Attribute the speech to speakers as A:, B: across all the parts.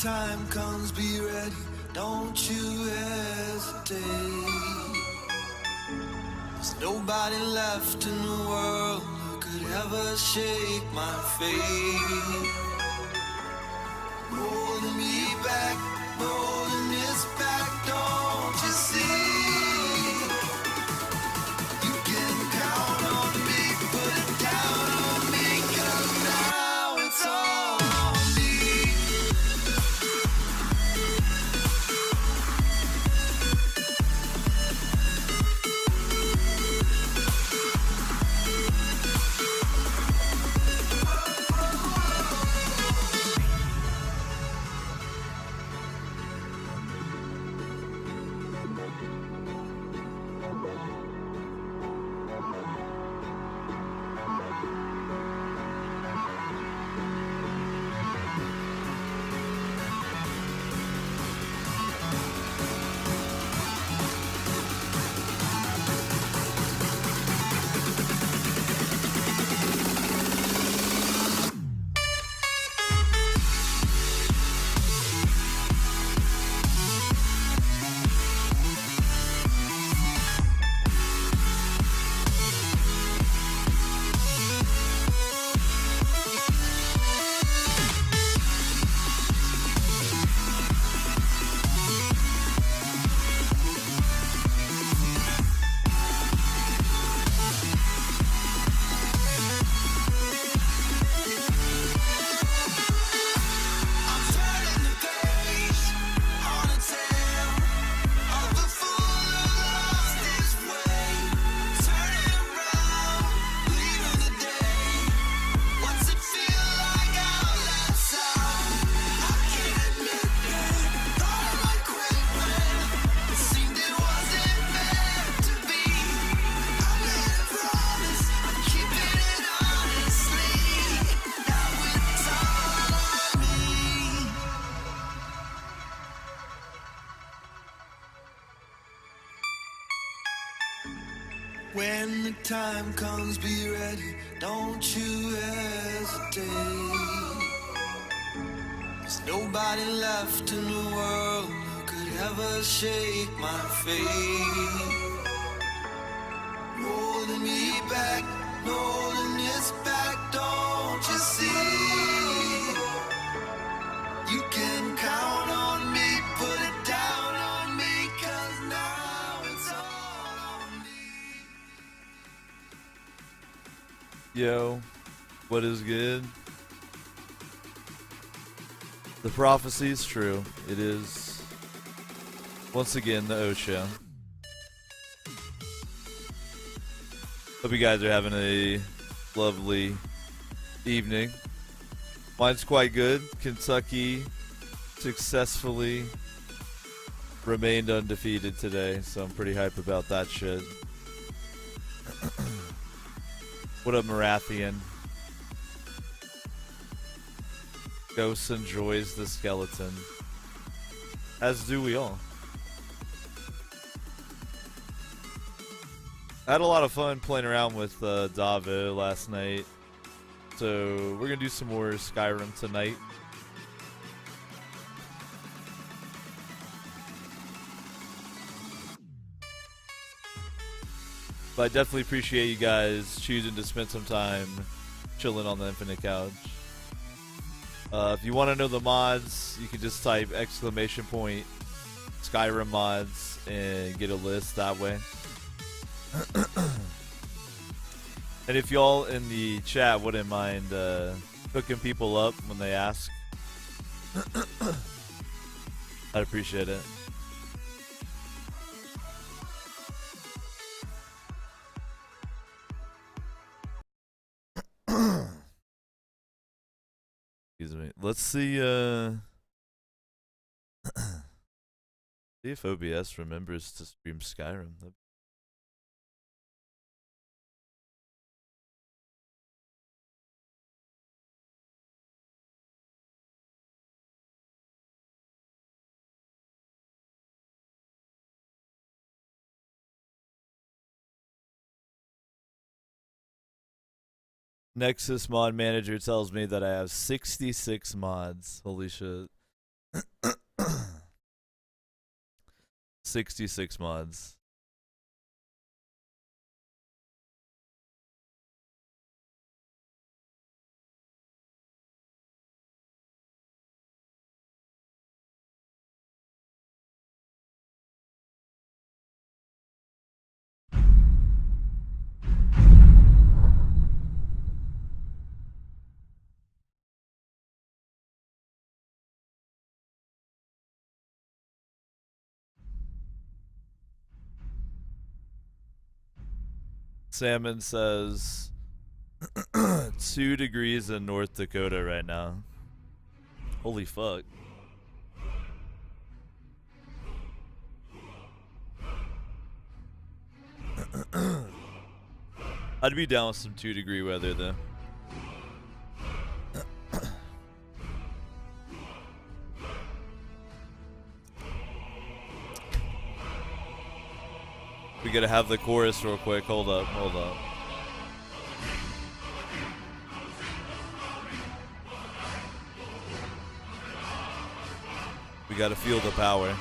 A: time comes, be ready, don't you hesitate. There's nobody left in the world who could ever shake my faith. Holding me back, holding this back, don't you see? You can count on me, put it down on me, 'cause now it's all on me. When the time comes, be ready, don't you hesitate. There's nobody left in the world who could ever shake my faith. Holding me back, holding this back, don't you see? You can count on me, put it down on me, 'cause now it's all on me.
B: Yo, what is good? The prophecy is true. It is once again the O Show. Hope you guys are having a lovely evening. Mine's quite good. Kentucky successfully remained undefeated today, so I'm pretty hype about that shit. What up, Marathian? Ghost enjoys the skeleton. As do we all. I had a lot of fun playing around with Davo last night. So we're going to do some more Skyrim tonight. But I definitely appreciate you guys choosing to spend some time chilling on the Infinite Couch. If you want to know the mods, you can just type !Skyrim mods and get a list that way. And if y'all in the chat wouldn't mind hooking people up when they ask, I'd appreciate it. Excuse me. Let's see see if OBS remembers to stream Skyrim. Nexus mod manager tells me that I have 66 mods. Holy shit. 66 mods. Salmon says 2 degrees in North Dakota right now. Holy fuck. I'd be down with some 2-degree weather though. We gotta have the chorus real quick. Hold up, hold up. We gotta feel the power.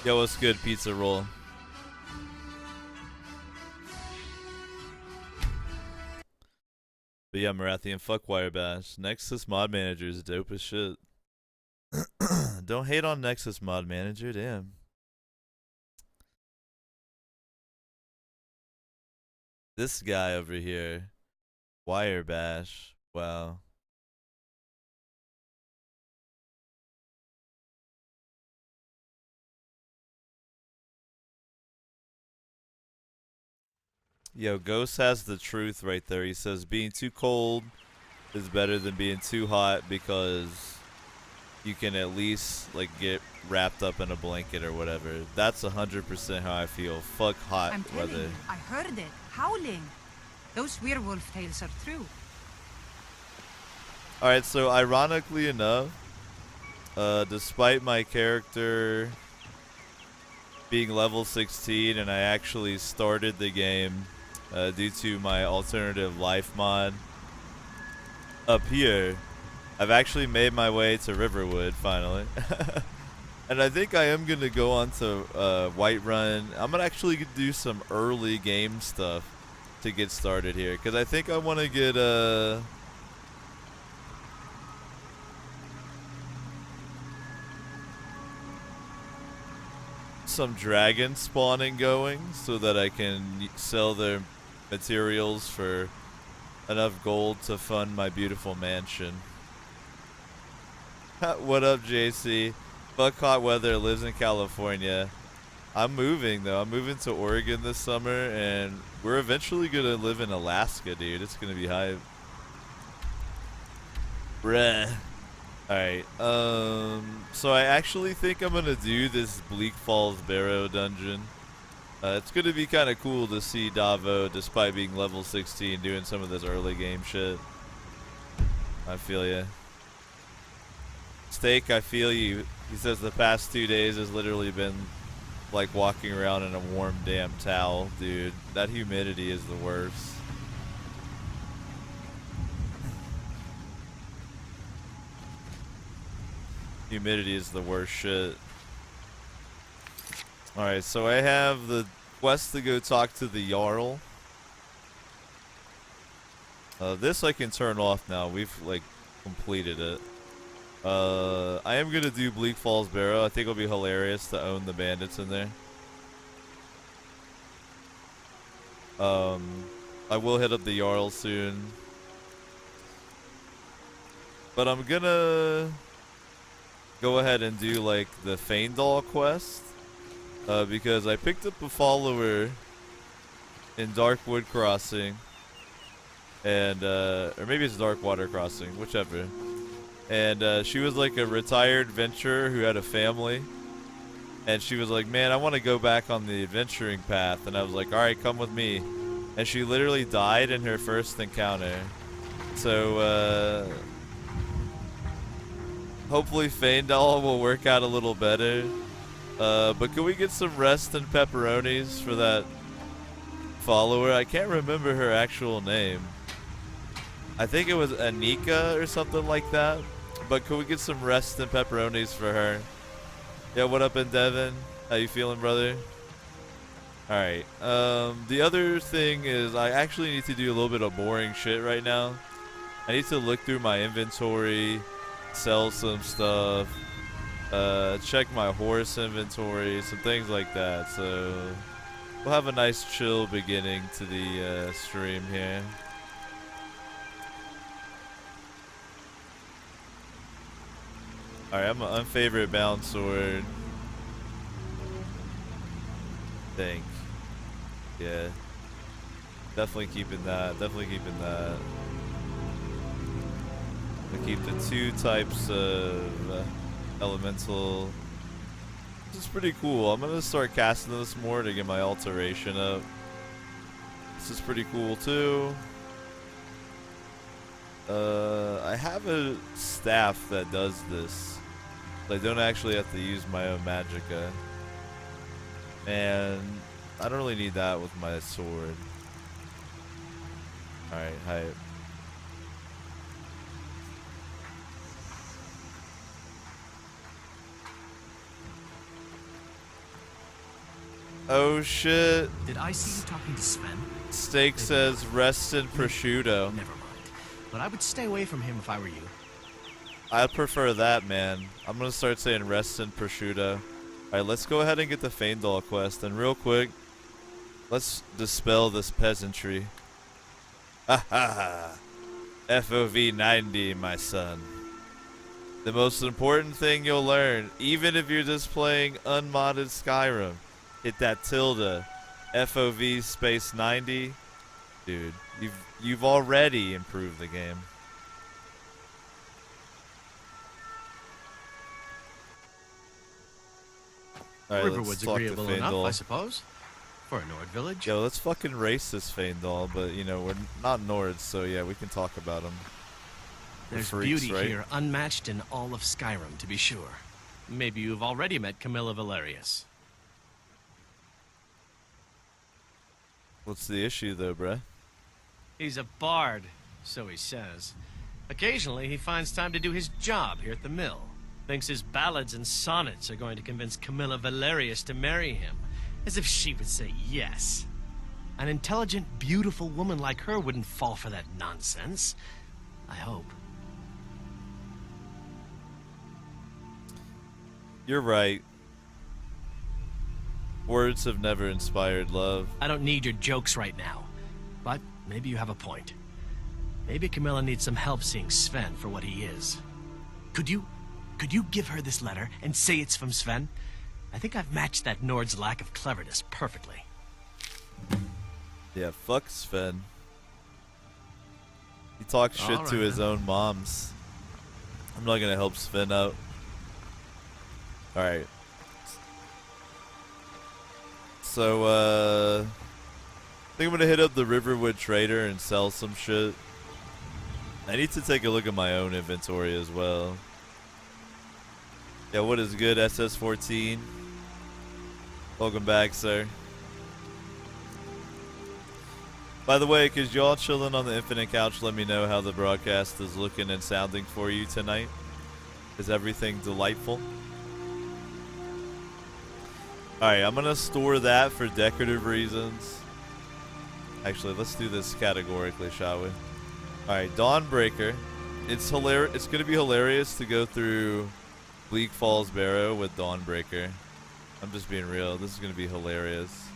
B: Yo, what's good, pizza roll? But yeah, Marathian, fuck Wire Bash. Nexus Mod Manager is dope as shit. Don't hate on Nexus Mod Manager, damn. This guy over here. Wire Bash. Wow. Yo, Ghost has the truth right there. He says being too cold is better than being too hot because you can at least like get wrapped up in a blanket or whatever. That's 100% how I feel. Fuck hot
C: I'm telling
B: weather.
C: you, I heard it, howling. Those werewolf tales are true.
B: Alright, so ironically enough, despite my character being level 16 and I actually started the game due to my alternative life mod up here, I've actually made my way to Riverwood finally. And I think I am going to go on to Whiterun. I'm going to actually do some early game stuff to get started here, because I think I want to get some dragon spawning going so that I can sell their materials for enough gold to fund my beautiful mansion. What up, JC? Fuck hot weather, lives in California. I'm moving though. I'm moving to Oregon this summer, and we're eventually gonna live in Alaska, dude. It's gonna be hype. Bruh. Alright, so I actually think I'm gonna do this Bleak Falls Barrow dungeon. It's gonna be kinda cool to see Davo, despite being level 16, doing some of this early game shit. I feel ya. Steak, I feel you. He says the past 2 days has literally been like walking around in a warm damn towel, dude. That humidity is the worst. Humidity is the worst shit. Alright, so I have the quest to go talk to the Jarl. This I can turn off now. We've like completed it. I am gonna do Bleak Falls Barrow. I think it'll be hilarious to own the bandits in there. I will hit up the Jarl soon. But I'm gonna go ahead and do like the Feindal quest. Because I picked up a follower in Darkwood Crossing. And, or maybe it's Darkwater Crossing, whichever. And she was like a retired adventurer who had a family. And she was like, man, I want to go back on the adventuring path. And I was like, alright, come with me. And she literally died in her first encounter. So, hopefully Feindal will work out a little better. But can we get some rest and pepperonis for that follower? I can't remember her actual name. I think it was Anika or something like that. But could we get some rest and pepperonis for her? Yeah, what up, Devin? How you feeling, brother? Alright, the other thing is I actually need to do a little bit of boring shit right now. I need to look through my inventory, sell some stuff, check my horse inventory, some things like that. So we'll have a nice chill beginning to the stream here. Alright, I'm an unfavorite bound sword. Think. Yeah. Definitely keeping that. Definitely keeping that. I keep the 2 types of elemental. This is pretty cool. I'm gonna start casting this more to get my alteration up. This is pretty cool too. I have a staff that does this. I don't actually have to use my own magicka. And I don't really need that with my sword. Alright, hype. Oh shit.
D: Did I see you talking to Sven?
B: Steak says rest in prosciutto.
D: Never mind. But I would stay away from him if I were you.
B: I prefer that, man. I'm gonna start saying rest in prosciutto. Alright, let's go ahead and get the Feindal quest. And real quick, let's dispel this peasantry. Ha ha! FOV 90, my son. The most important thing you'll learn, even if you're just playing unmodded Skyrim, hit that tilde. FOV space 90. Dude, you've already improved the game. Alright, let's
D: Riverwood's
B: talk to
D: agreeable enough, I
B: Feindal.
D: suppose. For a Nord village.
B: Yo, let's fucking race this Feindal, but you know, we're not Nords, so yeah, we can talk about them.
D: There's
B: freaks,
D: beauty
B: right?
D: here, unmatched in all of Skyrim, to be sure. Maybe you've already met Camilla Valerius.
B: What's the issue though, bruh?
D: He's a bard, so he says. Occasionally, he finds time to do his job here at the mill. Thinks his ballads and sonnets are going to convince Camilla Valerius to marry him. As if she would say yes. An intelligent, beautiful woman like her wouldn't fall for that nonsense. I hope.
B: You're right. Words have never inspired love.
D: I don't need your jokes right now. But maybe you have a point. Maybe Camilla needs some help seeing Sven for what he is. Could you give her this letter and say it's from Sven? I think I've matched that Nord's lack of cleverness perfectly.
B: Yeah, fuck Sven. He talks shit
D: All
B: to
D: right,
B: his
D: then.
B: own moms. I'm not gonna help Sven out. Alright. So, I think I'm gonna hit up the Riverwood Trader and sell some shit. I need to take a look at my own inventory as well. Yeah, what is good, SS14? Welcome back, sir. By the way, cause y'all chilling on the Infinite Couch, let me know how the broadcast is looking and sounding for you tonight. Is everything delightful? Alright, I'm gonna store that for decorative reasons. Actually, let's do this categorically, shall we? Alright, Dawnbreaker. It's hilarious. It's gonna be hilarious to go through Bleak Falls Barrow with Dawnbreaker. I'm just being real. This is gonna be hilarious.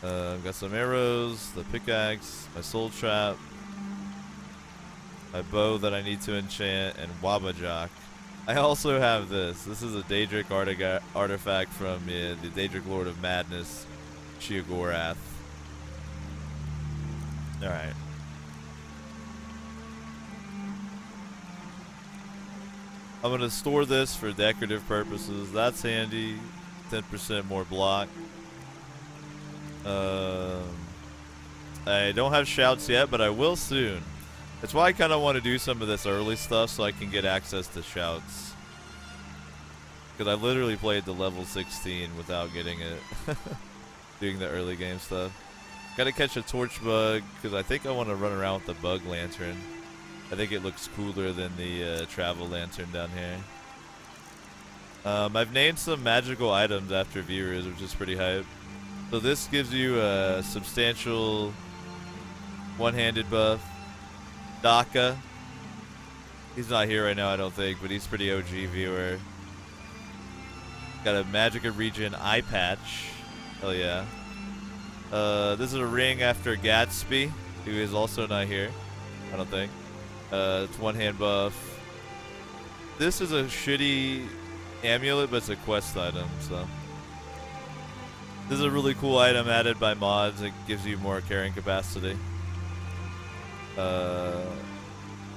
B: I've got some arrows, the pickaxe, my soul trap, my bow that I need to enchant, and Wabajak. I also have this. This is a Daedric artifact from the Daedric Lord of Madness, Sheogorath. Alright. I'm going to store this for decorative purposes. That's handy. 10% more block. I don't have shouts yet, but I will soon. That's why I kind of want to do some of this early stuff so I can get access to shouts. Because I literally played to level 16 without getting it. Doing the early game stuff. Gotta catch a torch bug because I think I want to run around with the bug lantern. I think it looks cooler than the travel lantern down here. I've named some magical items after viewers, which is pretty hype. So this gives you a substantial one-handed buff. Daka. He's not here right now, I don't think, but he's pretty OG viewer. Got a Magica Region eye patch. Hell yeah. This is a ring after Gatsby, who is also not here, I don't think. It's one-hand buff. This is a shitty amulet, but it's a quest item, so. This is a really cool item added by mods. It gives you more carrying capacity.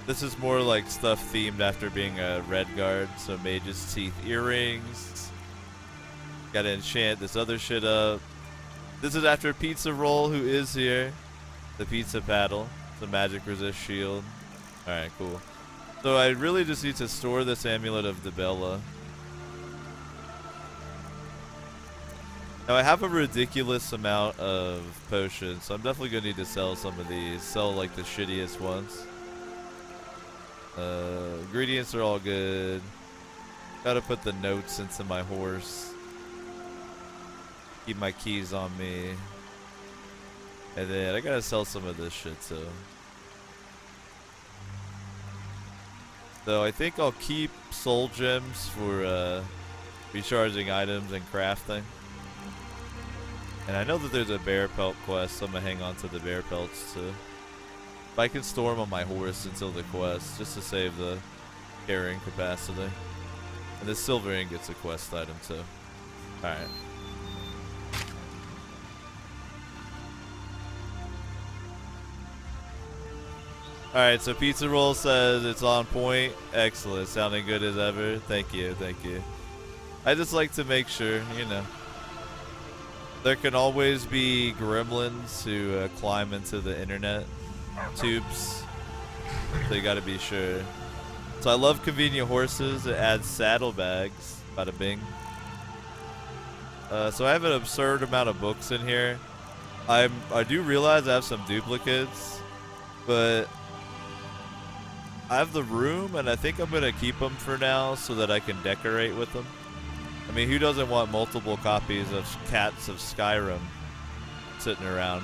B: This is more like stuff themed after being a red guard, so Mage's Teeth earrings. Gotta enchant this other shit up. This is after Pizza Roll, who is here. The Pizza Paddle. The magic resist shield. Alright, cool. So I really just need to store this amulet of Dibella. Now I have a ridiculous amount of potions, so I'm definitely gonna need to sell some of these. Sell like the shittiest ones. Ingredients are all good. Gotta put the notes into my horse. Keep my keys on me. And then I gotta sell some of this shit too. So I think I'll keep soul gems for recharging items and crafting. And I know that there's a bear pelt quest, so I'm gonna hang on to the bear pelts too. If I can store them on my horse until the quest, just to save the carrying capacity. And this silver ingot's a quest item too. Alright. Alright, so Pizza Roll says it's on point. Excellent. Sounding good as ever. Thank you, thank you. I just like to make sure, you know. There can always be gremlins who climb into the internet tubes. So you gotta be sure. So I love convenient horses. It adds saddlebags. Bada bing. So I have an absurd amount of books in here. I do realize I have some duplicates, but I have the room, and I think I'm gonna keep them for now so that I can decorate with them. I mean, who doesn't want multiple copies of Cats of Skyrim sitting around?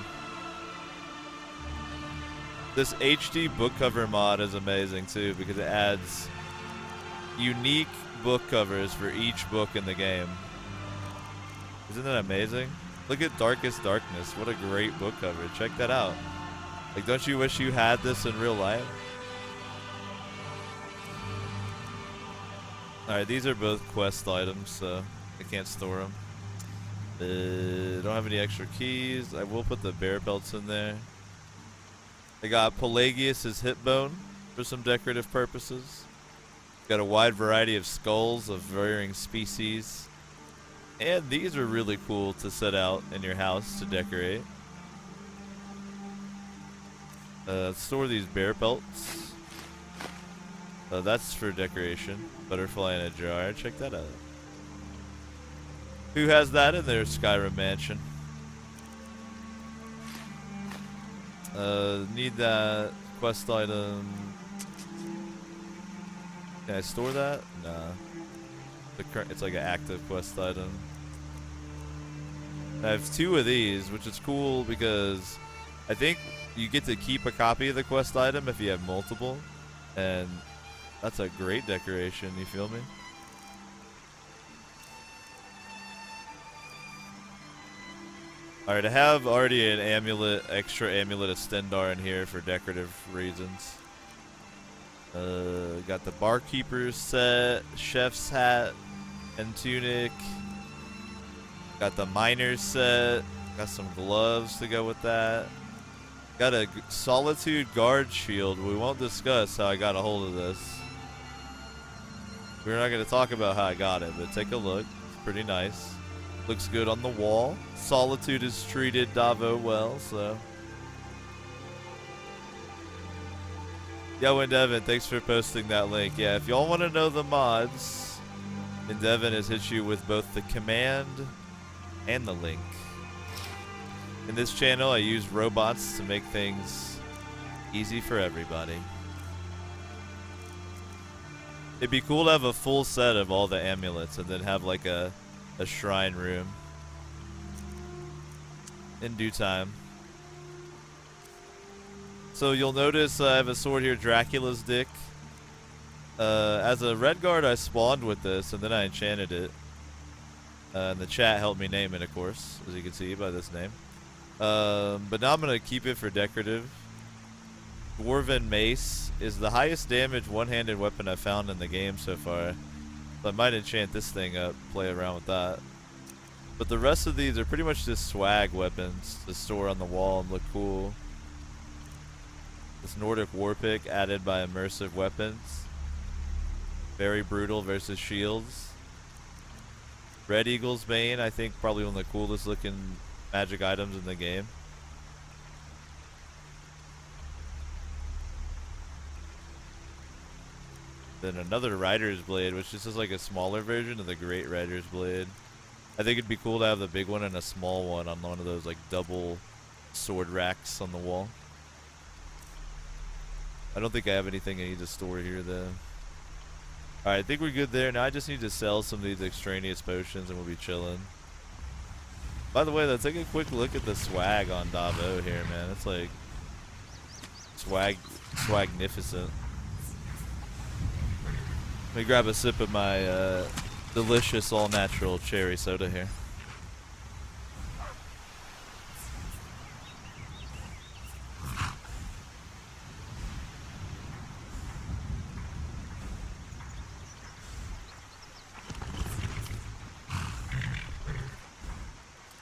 B: This HD book cover mod is amazing too because it adds unique book covers for each book in the game. Isn't that amazing? Look at Darkest Darkness. What a great book cover. Check that out. Like, don't you wish you had this in real life? Alright, these are both quest items, so I can't store them. Don't have any extra keys. I will put the bear pelts in there. I got Pelagius's hip bone for some decorative purposes. Got a wide variety of skulls of varying species. And these are really cool to set out in your house to decorate. Store these bear pelts. That's for decoration. Butterfly in a jar. Check that out. Who has that in their Skyrim mansion? Need that quest item. Can I store that? Nah. It's like an active quest item. I have 2 of these, which is cool because I think you get to keep a copy of the quest item if you have multiple. And that's a great decoration, you feel me? Alright, I have already an amulet, extra amulet of Stendar in here for decorative reasons. Got the barkeeper's set, chef's hat and tunic. Got the miner's set. Got some gloves to go with that. Got a solitude guard shield. We won't discuss how I got a hold of this. We're not going to talk about how I got it, but take a look. It's pretty nice. Looks good on the wall. Solitude has treated Davo well, so. Yo, and Devin, thanks for posting that link. Yeah, if y'all want to know the mods, and Devin has hit you with both the command and the link. In this channel, I use robots to make things easy for everybody. It'd be cool to have a full set of all the amulets and then have like a shrine room in due time. So you'll notice I have a sword here, Dracula's Dick. As a red guard, I spawned with this and then I enchanted it. And the chat helped me name it, of course, as you can see by this name. But now I'm going to keep it for decorative. Dwarven Mace is the highest damage one-handed weapon I've found in the game so far. So I might enchant this thing up, play around with that. But the rest of these are pretty much just swag weapons to store on the wall and look cool. This Nordic War Pick added by immersive weapons. Very brutal versus shields. Red Eagle's Bane, I think probably one of the coolest looking magic items in the game. Then another Rider's Blade, which is just like a smaller version of the Great Rider's Blade. I think it'd be cool to have the big one and a small one on one of those like double sword racks on the wall. I don't think I have anything I need to store here though. Alright, I think we're good there. Now I just need to sell some of these extraneous potions and we'll be chilling. By the way, let's take a quick look at the swag on Davo here, man. It's like swagnificent. Let me grab a sip of my delicious all-natural cherry soda here.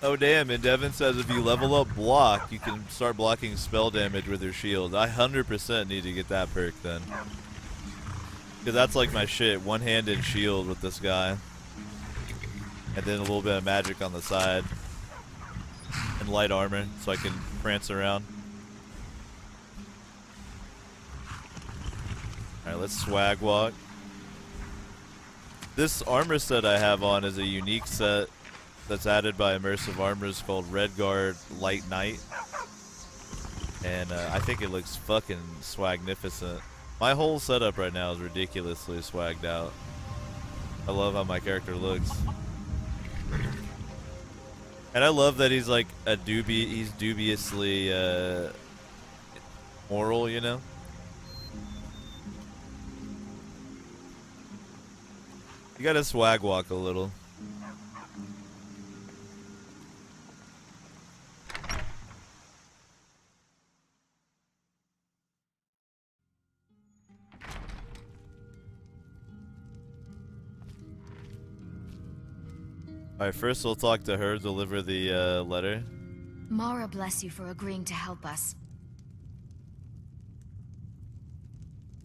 B: Oh damn, and Devin says if you level up block, you can start blocking spell damage with your shield. I 100% need to get that perk then. Because that's like my shit, one-handed shield with this guy. And then a little bit of magic on the side. And light armor, so I can prance around. Alright, let's swag walk. This armor set I have on is a unique set that's added by Immersive Armors called Red Guard Light Knight. And I think it looks fucking swagnificent. My whole setup right now is ridiculously swagged out. I love how my character looks. And I love that he's like he's dubiously moral, you know? You gotta swag walk a little. Alright, first we'll talk to her, deliver the letter.
E: Mara bless you for agreeing to help us.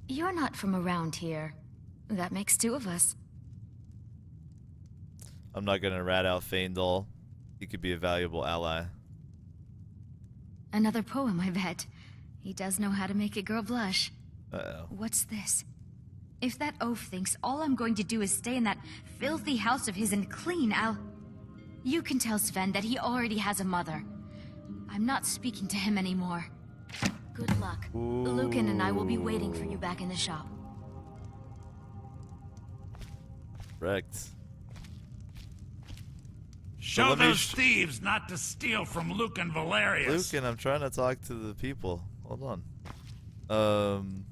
E: You're not from around here. That makes two of us.
B: I'm not gonna rat out Feindal. He could be a valuable ally.
E: Another poem, I bet. He does know how to make a girl blush.
B: Uh-oh.
E: What's this? If that oaf thinks all I'm going to do is stay in that filthy house of his and clean, You can tell Sven that he already has a mother. I'm not speaking to him anymore. Good luck.
B: Ooh.
E: Lucan and I will be waiting for you back in the shop.
B: Wrecked.
F: Show those thieves not to steal from Luke and Valerius.
B: Lucan, I'm trying to talk to the people. Hold on.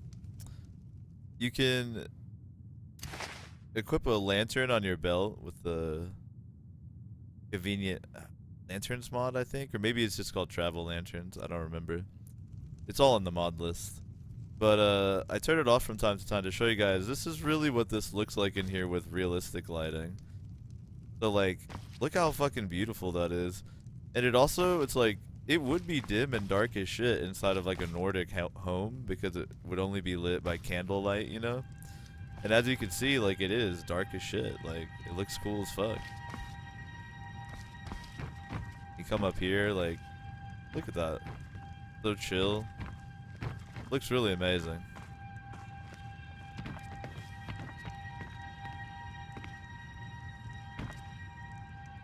B: You can equip a lantern on your belt with the convenient lanterns mod, I think, or maybe it's just called travel lanterns. I don't remember. It's all in the mod list. But I turn it off from time to time to show you guys. This is really what this looks like in here with realistic lighting. So like, look how fucking beautiful that is. And it also, it's like, it would be dim and dark as shit inside of like a Nordic home because it would only be lit by candlelight, you know? And as you can see, like, it is dark as shit. Like, it looks cool as fuck. You come up here, like, look at that. So chill. Looks really amazing.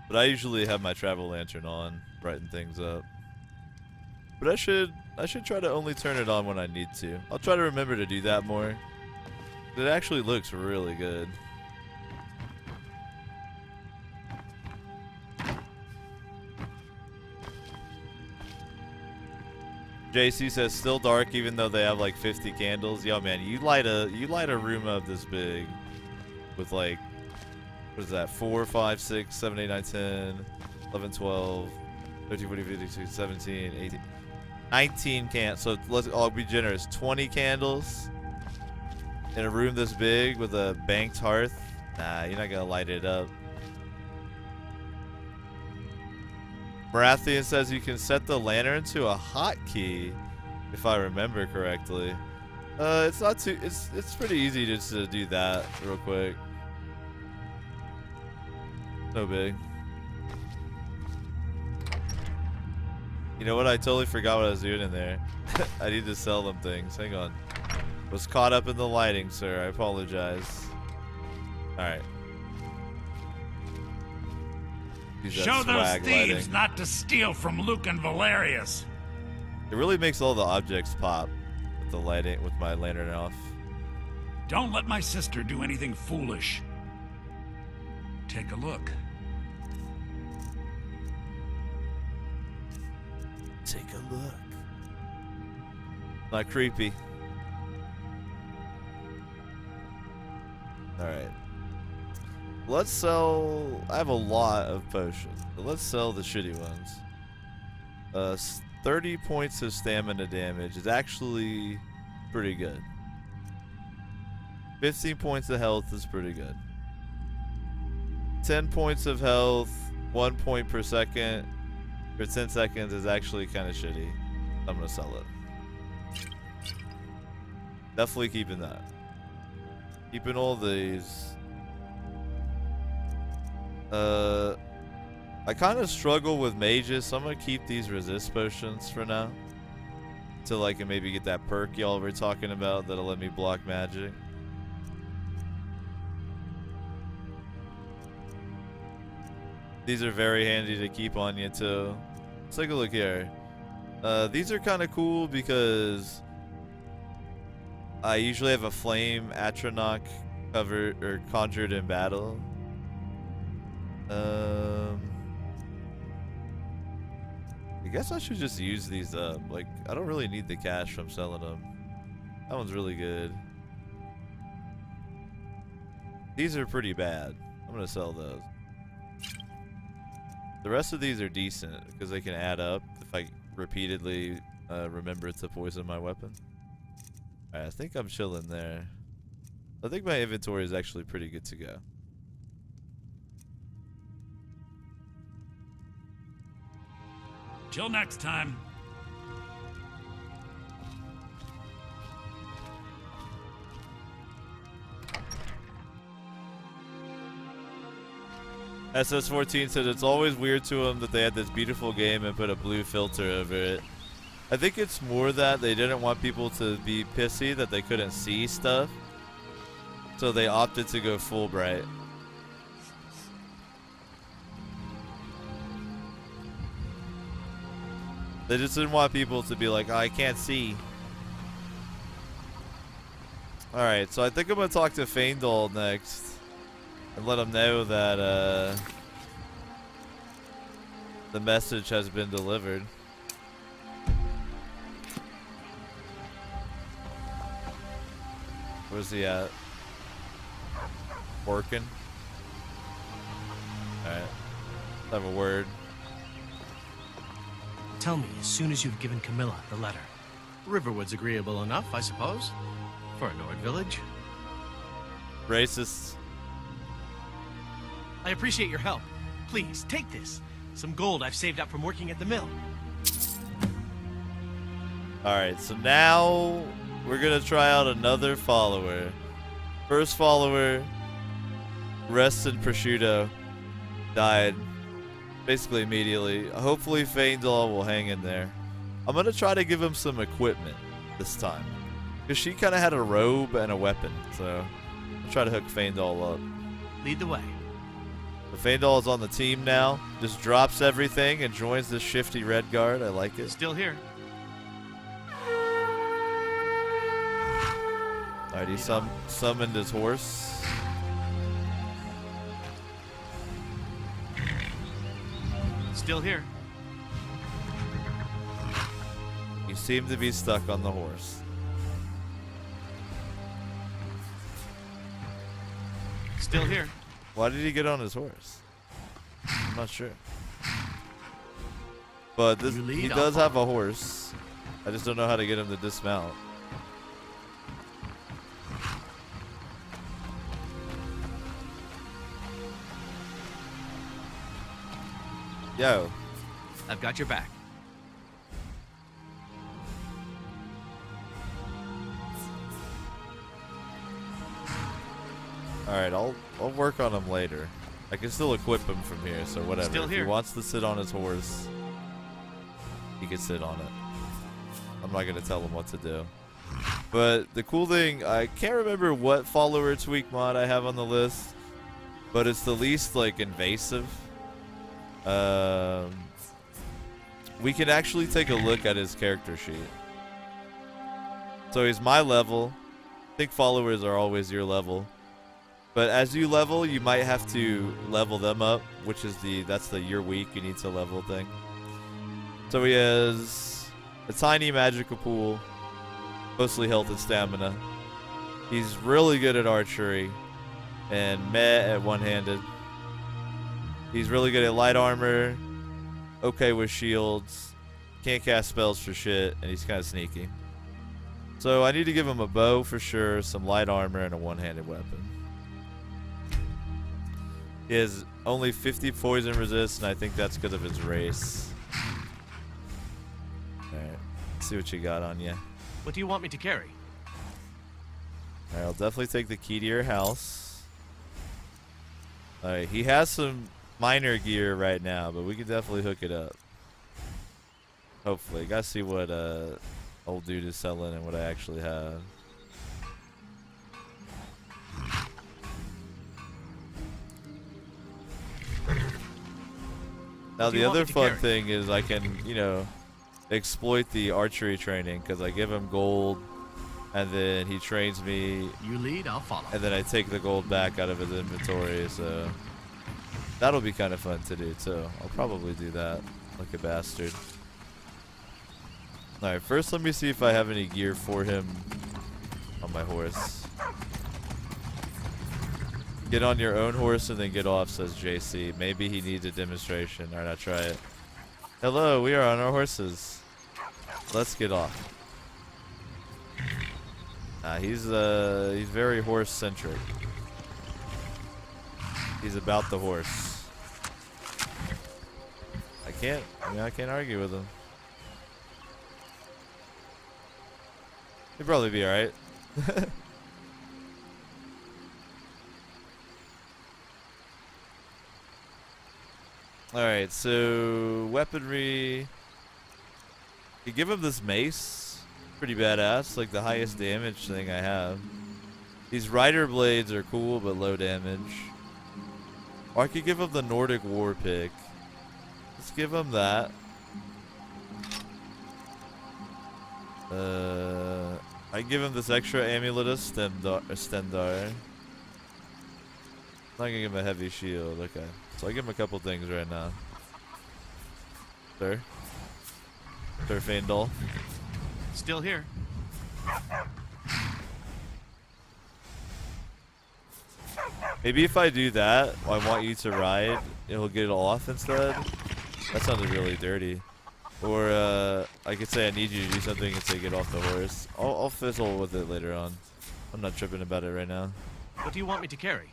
B: But I usually have my travel lantern on, brighten things up. But I should try to only turn it on when I need to. I'll try to remember to do that more. It actually looks really good. JC says still dark even though they have like 50 candles. Yo man, you light a room up this big with like, what is that, 4, 5, 6, 7, 8, 9, 10, 11, 12, 13, 14, 15, 16, 17, 18, 19 candles. So I'll be generous. 20 candles in a room this big with a banked hearth. Nah, you're not gonna light it up. Marathian says you can set the lantern to a hotkey, if I remember correctly. It's not too. It's pretty easy just to do that real quick. No big. You know what? I totally forgot what I was doing in there. I need to sell them things. Hang on. Was caught up in the lighting, sir. I apologize. All right.
F: Show those thieves not to steal from Luke and Valerius.
B: It really makes all the objects pop with the lighting, with my lantern off.
F: Don't let my sister do anything foolish. Take a look.
B: Take a look. Not creepy. Alright. Let's sell... I have a lot of potions. But let's sell the shitty ones. 30 points of stamina damage is actually pretty good. 15 points of health is pretty good. 10 points of health, 1 point per second for 10 seconds is actually kind of shitty. I'm gonna sell it. Definitely keeping that. Keeping all these. I kind of struggle with mages, so I'm gonna keep these resist potions for now. Till I can maybe get that perk y'all were talking about that'll let me block magic. These are very handy to keep on you too. Let's take a look here. These are kind of cool because I usually have a flame Atronach covered or conjured in battle. I guess I should just use these up. Like, I don't really need the cash from selling them. That one's really good. These are pretty bad. I'm gonna sell those. The rest of these are decent because they can add up if I repeatedly remember to poison my weapon. Alright, I think I'm chilling there. I think my inventory is actually pretty good to go.
F: Till next time.
B: SS14 said it's always weird to him that they had this beautiful game and put a blue filter over it. I think it's more that they didn't want people to be pissy that they couldn't see stuff. So they opted to go full bright. They just didn't want people to be like, oh, I can't see. Alright, so I think I'm going to talk to Faendal next. And let him know that the message has been delivered. Where's he at? Working? Alright. Let's have a word.
D: Tell me as soon as you've given Camilla the letter. Riverwood's agreeable enough, I suppose, for a Nord village.
B: Racists.
D: I appreciate your help. Please, take this. Some gold I've saved up from working at the mill.
B: Alright, so now we're gonna try out another follower. First follower, Rested Prosciutto, died basically immediately. Hopefully Faendal will hang in there. I'm gonna try to give him some equipment this time. Because she kind of had a robe and a weapon, so I'll try to hook Faendal up.
D: Lead the way.
B: The Faendal is on the team now. Just drops everything and joins the shifty red guard. I like it.
D: Still here.
B: Alright, he summoned his horse.
D: Still here.
B: You seem to be stuck on the horse.
D: Still here.
B: Why did he get on his horse? I'm not sure. But this,
D: You lead,
B: he
D: I'll
B: does have
D: follow.
B: a horse. I just don't know how to get him to dismount. Yo.
D: I've got your back.
B: Alright, I'll work on him later. I can still equip him from here, so whatever.
D: Still
B: If
D: here.
B: he wants to sit on his horse, he can sit on it. I'm not gonna tell him what to do. But the cool thing, I can't remember what follower tweak mod I have on the list, but it's the least like invasive. We can actually take a look at his character sheet. So he's my level. I think followers are always your level. But as you level, you might have to level them up, which is that's the you're weak, you need to level thing. So he has a tiny magical pool, mostly health and stamina. He's really good at archery and meh at one-handed. He's really good at light armor, okay with shields, can't cast spells for shit, and he's kind of sneaky. So I need to give him a bow for sure, some light armor, and a one-handed weapon. He has only 50 poison resist, and I think that's because of his race. Alright, let's see what you got on you.
D: What do you want me to carry?
B: Alright, I'll definitely take the key to your house. Alright, he has some minor gear right now, but we can definitely hook it up. Hopefully. Gotta see what old dude is selling and what I actually have. Now the other fun thing is I can, you know, exploit the archery training because I give him gold and then he trains me.
D: You lead, I'll follow.
B: And then I take the gold back out of his inventory, so that'll be kind of fun to do too. I'll probably do that like a bastard. Alright, first let me see if I have any gear for him on my horse. Get on your own horse and then get off, says JC. Maybe he needs a demonstration. Alright, I'll try it. Hello, we are on our horses. Let's get off. He's very horse centric. He's about the horse. I can't argue with him. He'll probably be alright. Alright, so weaponry. You give him this mace. Pretty badass, like the highest damage thing I have. These rider blades are cool, but low damage. Or I could give him the Nordic war pick. Let's give him that. I give him this extra amulet of Stendar. I'm not gonna give him a heavy shield. Okay, so I give him a couple things right now. Sir Faendal.
D: Still here.
B: Maybe if I do that, I want you to ride, it'll get it off instead. That sounded really dirty. Or I could say I need you to do something and say get off the horse. I'll fizzle with it later on. I'm not tripping about it right now.
D: What do you want me to carry?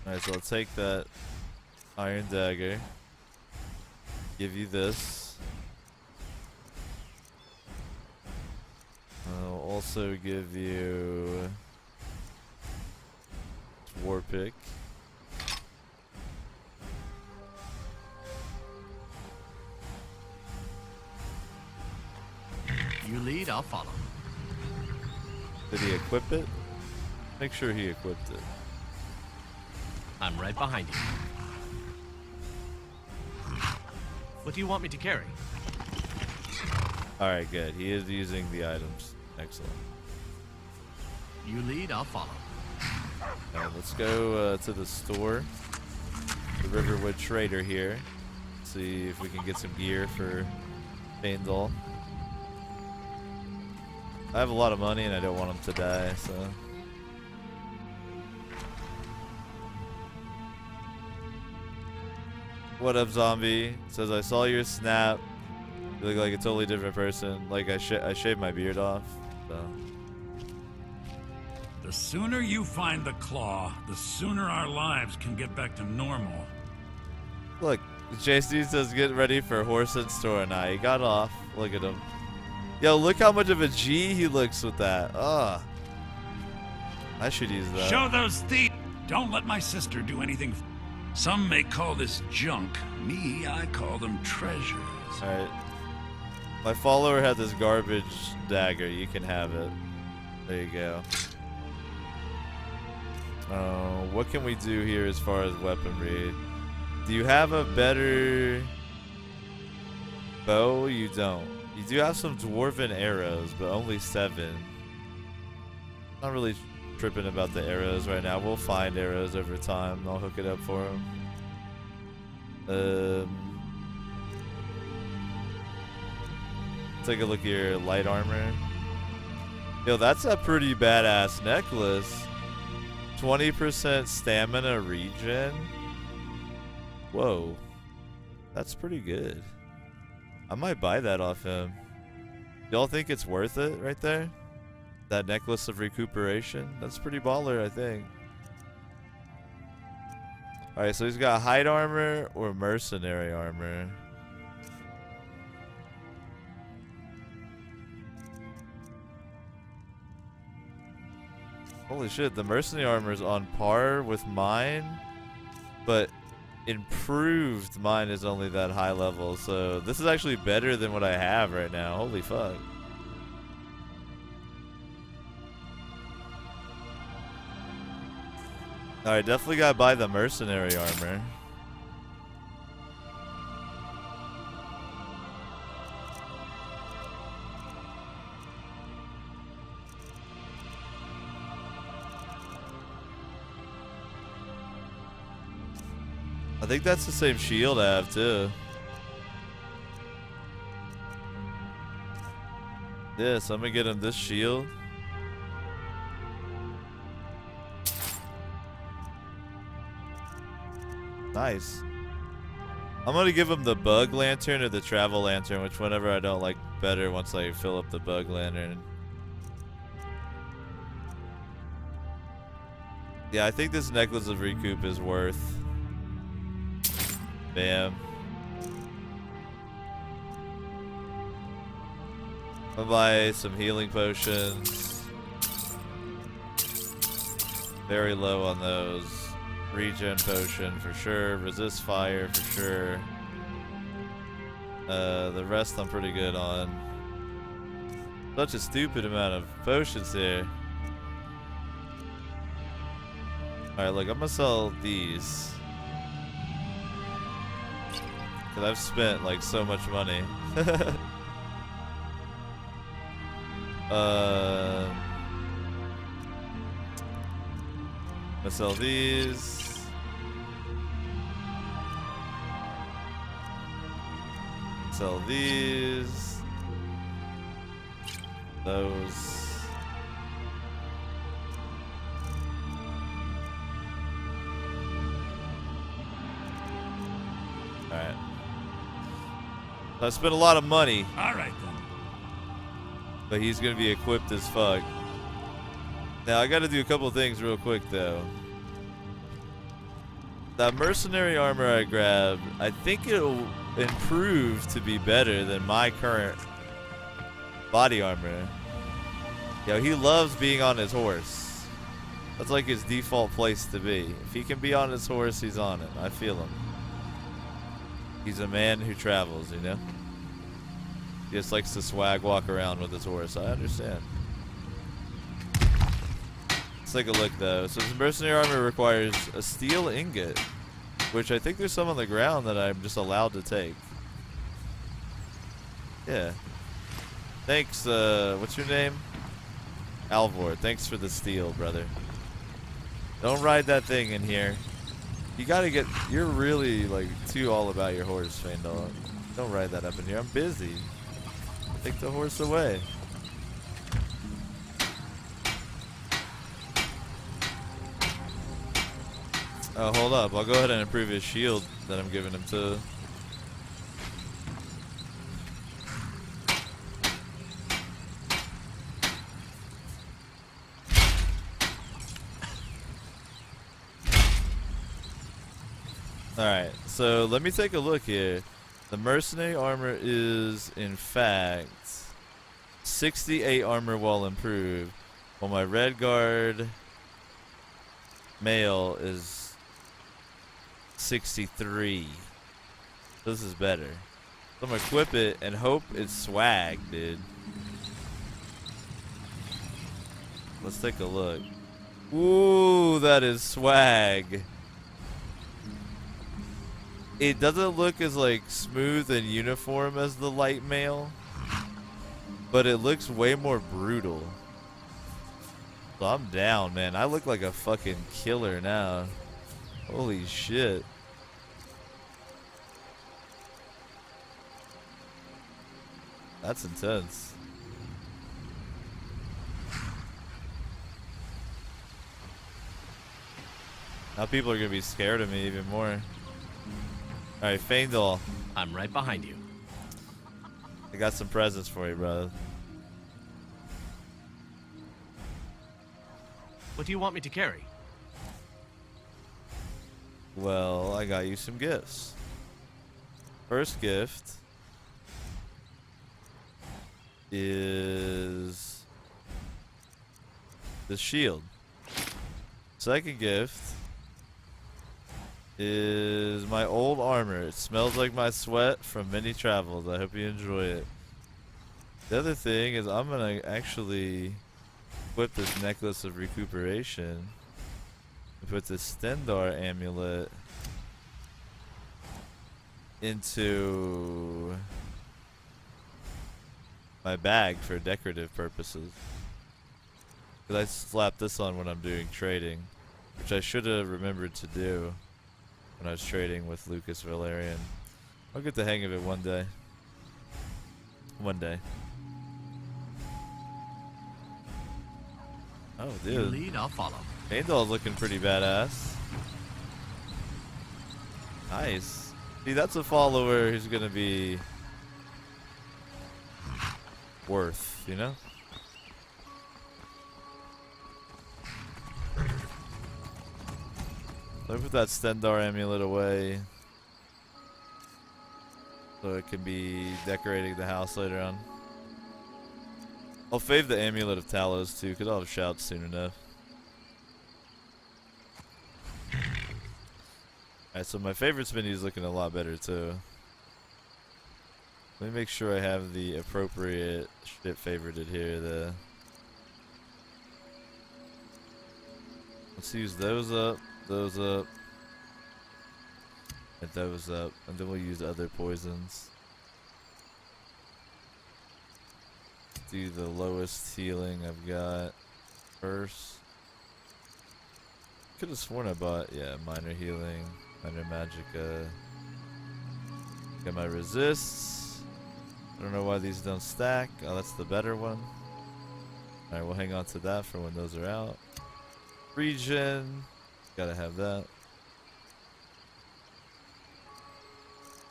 B: Alright, so I'll take that iron dagger. Give you this. I'll also give you war pick.
D: You lead, I'll follow.
B: Did he equip it? Make sure he equipped it.
D: I'm right behind you. What do you want me to carry?
B: Alright, good. He is using the items. Excellent.
D: You lead, I'll follow.
B: Alright, let's go to the store. The Riverwood Trader here. See if we can get some gear for Faendal. I have a lot of money and I don't want him to die, so. What up, zombie? Says, I saw your snap. You look like a totally different person. Like, I shaved my beard off, so.
F: The sooner you find the claw, the sooner our lives can get back to normal.
B: Look, JC says get ready for horse and store now. He got off. Look at him. Yo, look how much of a G he looks with that. Ugh. I should use that.
F: Show those thieves! Don't let my sister do anything. Some may call this junk. Me, I call them treasures.
B: Alright. My follower had this garbage dagger. You can have it. There you go. What can we do here as far as weaponry? Do you have a better bow? You don't. You do have some dwarven arrows, but only 7. Not really tripping about the arrows right now. We'll find arrows over time. I'll hook it up for him. Take a look at your light armor. Yo, that's a pretty badass necklace. 20% stamina regen. Whoa. That's pretty good. I might buy that off him. Y'all think it's worth it right there? That necklace of recuperation? That's pretty baller, I think. Alright, so he's got hide armor or mercenary armor. Holy shit, the mercenary armor is on par with mine, but improved mine is only that high level, so this is actually better than what I have right now. Holy fuck. Alright, definitely gotta buy the mercenary armor. I think that's the same shield I have too. Yeah, so I'm gonna get him this shield. Nice. I'm gonna give him the bug lantern or the travel lantern, which whenever I don't like better once I fill up the bug lantern. Yeah, I think this necklace of recoup is worth. Bam. I'll buy some healing potions. Very low on those. Regen potion for sure. Resist fire for sure. The rest I'm pretty good on. Such a stupid amount of potions here. Alright, look, I'm gonna sell these. Cause I've spent like so much money. I'm gonna sell these. Sell these. Those. Alright. I spent a lot of money.
F: Alright then.
B: But he's gonna be equipped as fuck. Now I gotta do a couple of things real quick though. That mercenary armor I grabbed, I think it'll improve to be better than my current body armor. Yo, he loves being on his horse. That's like his default place to be. If he can be on his horse, he's on it. I feel him. He's a man who travels, you know? He just likes to swag walk around with his horse. I understand. Let's take a look, though. So this mercenary armor requires a steel ingot, which I think there's some on the ground that I'm just allowed to take. Yeah. Thanks, what's your name? Alvor, thanks for the steel, brother. Don't ride that thing in here. You gotta get, you're really, like, too all about your horse, Faendal. Don't ride that up in here. I'm busy. Take the horse away. Oh, hold up. I'll go ahead and improve his shield that I'm giving him too. Alright, so let me take a look here. The mercenary armor is, in fact, 68 armor while improved, while my red guard mail is 63. This is better. So I'm gonna equip it and hope it's swag, dude. Let's take a look. Ooh, that is swag. It doesn't look as like smooth and uniform as the light mail, but it looks way more brutal. So I'm down, man. I look like a fucking killer now. Holy shit. That's intense. Now people are gonna be scared of me even more. Alright, Faendal.
D: I'm right behind you.
B: I got some presents for you, brother.
D: What do you want me to carry?
B: Well, I got you some gifts. First gift is the shield. Second gift is my old armor. It smells like my sweat from many travels. I hope you enjoy it. The other thing is I'm gonna actually equip this necklace of recuperation and put this Stendar amulet into my bag for decorative purposes. Because I slap this on when I'm doing trading, which I should have remembered to do when I was trading with Lucas Valerian. I'll get the hang of it one day. One day. Oh,
D: You
B: dude.
D: lead, I'll follow.
B: Faendal's looking pretty badass. Nice. See, that's a follower who's gonna be worth, you know? Let me put that Stendar amulet away so it can be decorating the house later on. I'll fave the amulet of Talos too, because I'll have shouts soon enough. Alright, so my favorite spinny is looking a lot better too. Let me make sure I have the appropriate shit favorited here. Let's use those up, and those up, and then we'll use other poisons. Do the lowest healing I've got first. Could have sworn I bought, yeah, minor healing, minor magicka. Got my resists. I don't know why these don't stack. Oh, that's the better one. Alright, we'll hang on to that for when those are out. Regen. Gotta have that.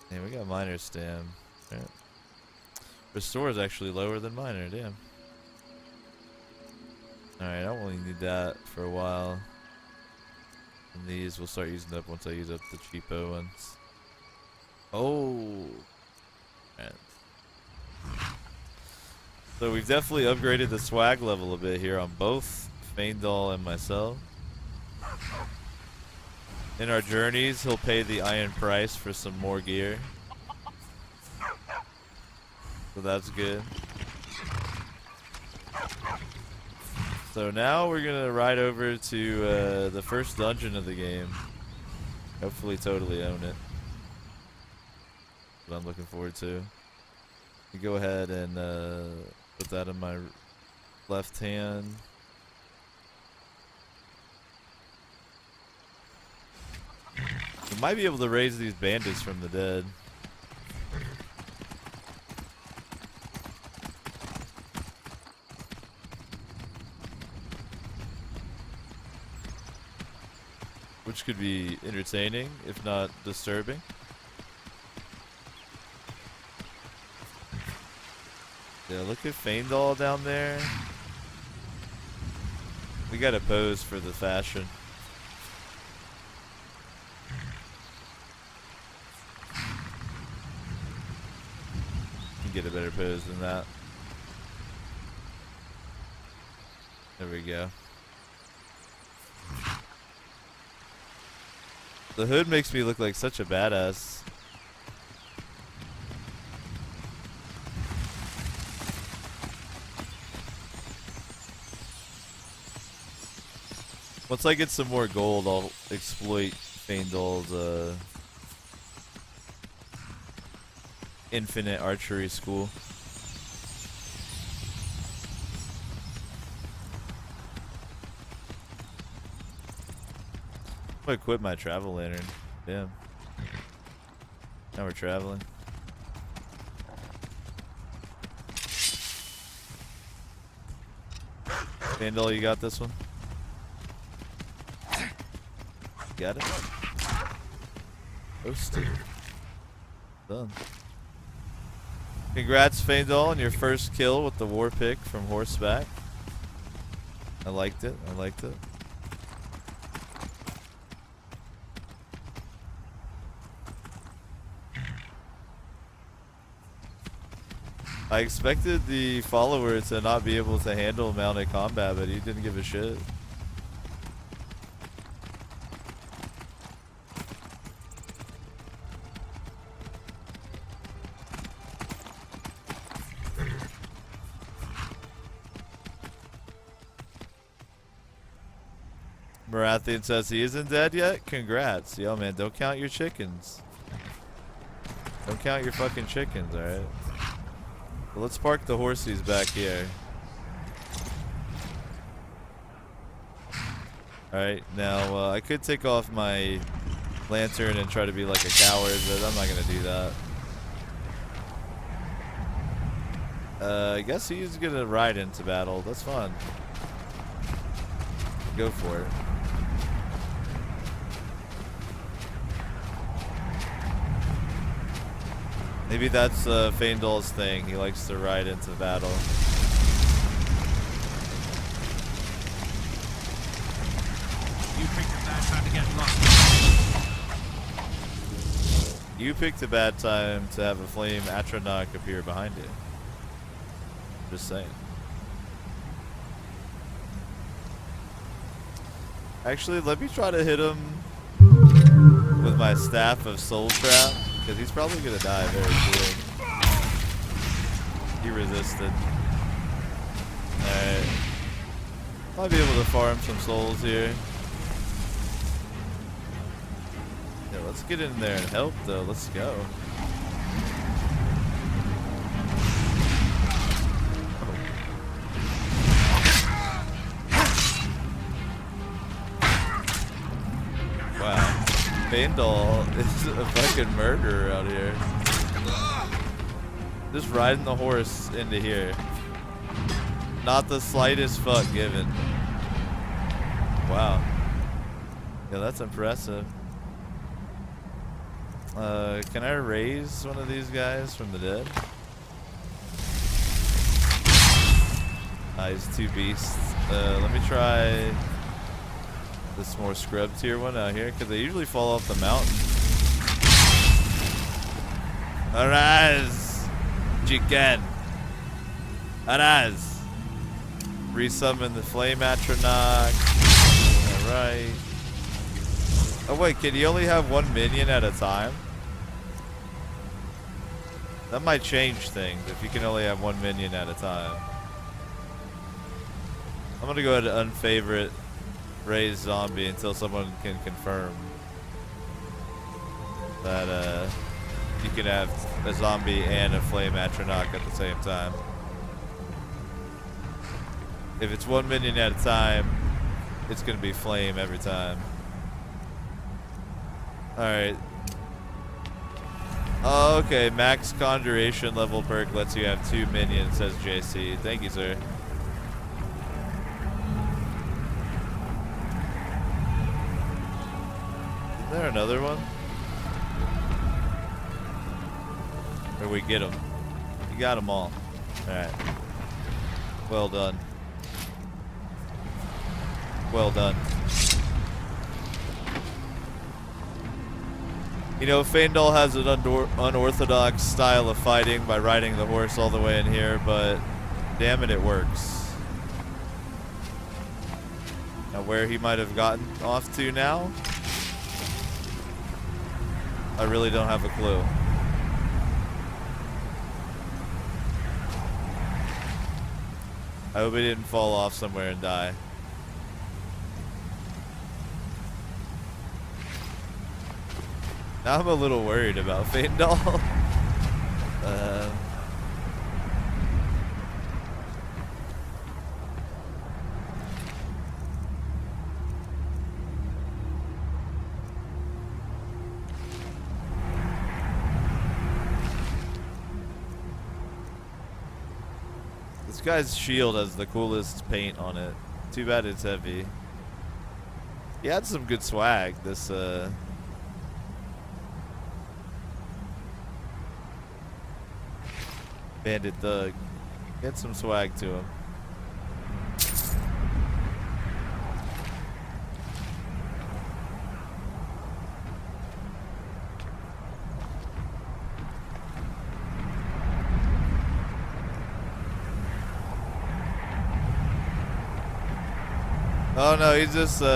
B: And we got minor stam. Right. Restore is actually lower than minor, damn. Alright, I don't really need that for a while. And these we'll start using up once I use up the cheapo ones. Oh. Right. So we've definitely upgraded the swag level a bit here on both Faendal and myself. In our journeys, he'll pay the iron price for some more gear. So that's good. So now we're gonna ride over to the first dungeon of the game. Hopefully totally own it. What I'm looking forward to. Go ahead and put that in my left hand. We might be able to raise these bandits from the dead. Which could be entertaining, if not disturbing. Yeah, look at Feindal down there. We gotta pose for the fashion. Can get a better pose than that. There we go. The hood makes me look like such a badass. Once I get some more gold, I'll exploit Feindal's infinite archery school. I'm gonna quit my travel lantern. Damn. Now we're traveling. Feindal, you got this one? Got it? Roasted. Done. Congrats, Feindal, on your first kill with the war pick from horseback. I liked it. I liked it. I expected the follower to not be able to handle mounted combat, but he didn't give a shit. Marathian says he isn't dead yet? Congrats. Yo, man, don't count your chickens. Don't count your fucking chickens, alright? Well, let's park the horsies back here. Alright, now I could take off my lantern and try to be like a coward, but I'm not gonna do that. I guess he's gonna ride into battle. That's fun. Go for it. Maybe that's Feindal's thing. He likes to ride into battle.
D: You picked a bad time to get lost.
B: You picked a bad time to have a flame Atronach appear behind you. Just saying. Actually, let me try to hit him with my staff of soul trap. Because he's probably going to die very soon. He resisted. Alright. Might be able to farm some souls here. Yeah, let's get in there and help though. Let's go. Wow. Feindal is a fucking murderer out here. Just riding the horse into here. Not the slightest fuck given. Wow. Yeah, that's impressive. Can I raise one of these guys from the dead? He's two beasts. Let me try this more scrub tier one out here, because they usually fall off the mountain. Arise, chicken. Arise. Resummon the flame Atronach. Alright. Oh wait, can you only have one minion at a time? That might change things if you can only have one minion at a time. I'm gonna go ahead and unfavorite raise zombie until someone can confirm that you can have a zombie and a flame atronach at the same time. If it's one minion at a time, it's gonna be flame every time. Alright. Oh, okay, max conjuration level perk lets you have 2 minions, says JC. Thank you, sir. Is there another one? Or we get them? You got them all. Alright. Well done. Well done. You know, Feindal has an unorthodox style of fighting by riding the horse all the way in here, but damn it works. Now where he might have gotten off to now, I really don't have a clue. I hope he didn't fall off somewhere and die. Now I'm a little worried about Feindal. This guy's shield has the coolest paint on it. Too bad it's heavy. He had some good swag, this Bandit Thug. Get some swag to him. Oh no, he's just, you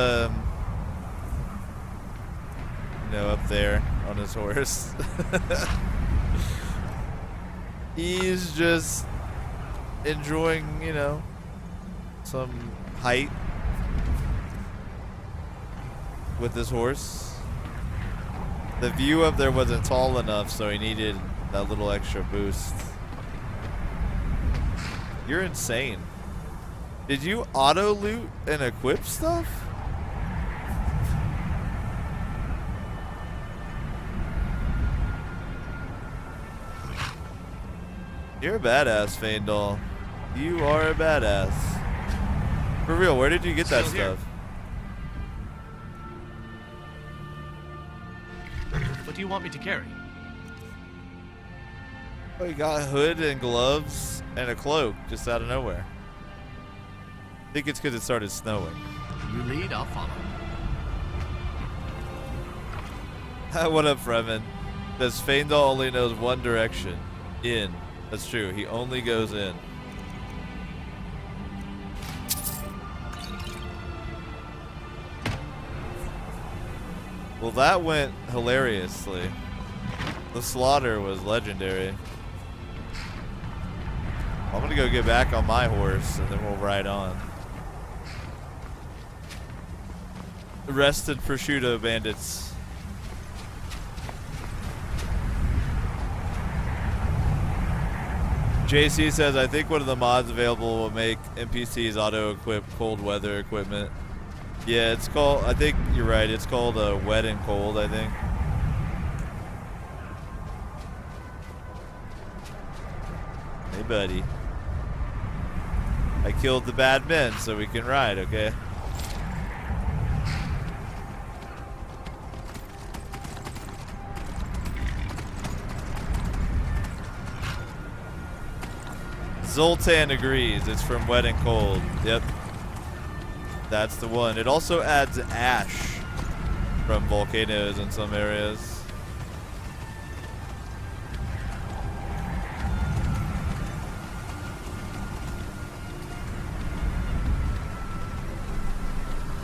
B: know, up there on his horse. He's just enjoying, you know, some height with his horse. The view up there wasn't tall enough, so he needed that little extra boost. You're insane. Did you auto loot and equip stuff? You're a badass, Feindal. You are a badass. For real, where did you get that stuff?
D: What do you want me to carry?
B: Oh, you got a hood and gloves and a cloak just out of nowhere. I think it's because it started snowing.
D: You lead, I'll follow.
B: What up, Fremen? Says Feindal only knows one direction. In. That's true. He only goes in. Well, that went hilariously. The slaughter was legendary. I'm gonna go get back on my horse and then we'll ride on. Arrested prosciutto bandits. JC says, I think one of the mods available will make NPCs auto-equip cold weather equipment. Yeah, it's called, I think you're right, it's called wet and cold, I think. Hey, buddy. I killed the bad men so we can ride, okay? Zoltan agrees. It's from Wet and Cold. Yep. That's the one. It also adds ash from volcanoes in some areas.